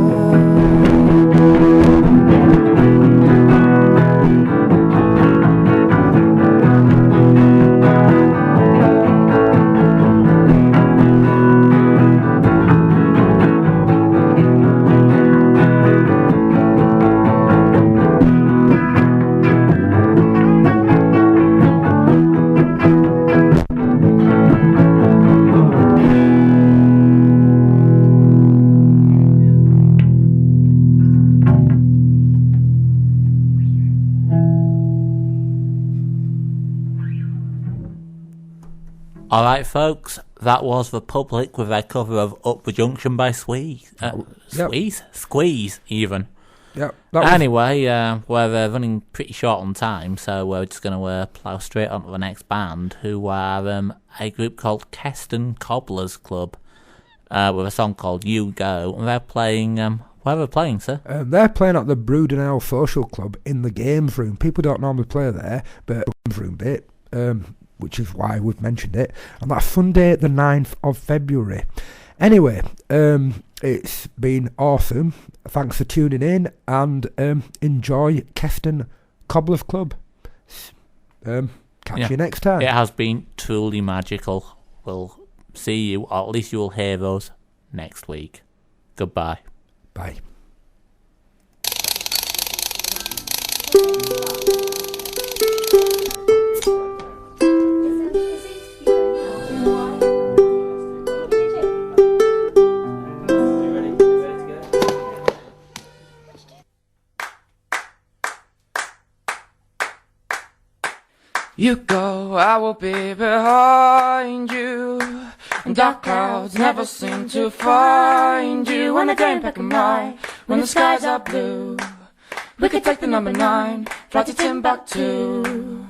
Alright folks, That was the Public with their cover of Up the Junction by Squeeze. Squeeze, even. Yep. Anyway, we're running pretty short on time, so we're just going to plough straight on to the next band, who are a group called Keston Cobblers Club, with a song called You Go, and they're playing... where are they playing, sir? They're playing at the Brudenell Social Club in the Games Room. People don't normally play there, but the Games Room bit, which is why we've mentioned it. And that's Sunday, the 9th of February. Anyway, it's been awesome. Thanks for tuning in, and enjoy Keston Cobblers Club. Catch you next time. It has been truly magical. We'll see you, or at least you will hear those next week. Goodbye. Bye. You go, I will be behind you. And dark clouds never seem to find you. When the game back in mind, when the skies are blue, we could take the number 9, fly to Timbuktu.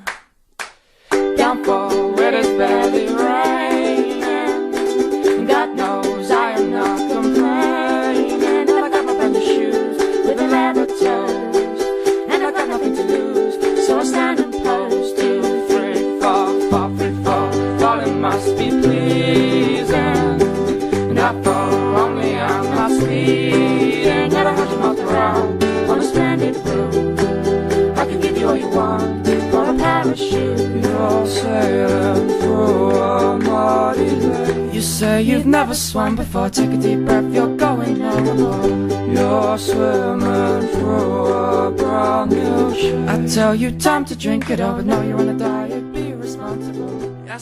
Downfall where there's barely rain, and God knows I am not complaining. And I got my brand new shoes with the leather toes, and I got nothing to lose, so I stand and pose. 2, 3, 4, 4, 3, 4, falling must be pleasing, and I fall only on my speeding at 100 miles per hour on a splendid route. I can give you all you want for a parachute. You're sailing through a muddy lake. You say you've never swum before. Take a deep breath, you're going overboard. You're swimming through a brand new shade. I tell you time to drink it over. No, you're on a diet, be responsible. I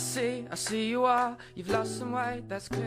see you are. You've lost some weight, that's clear.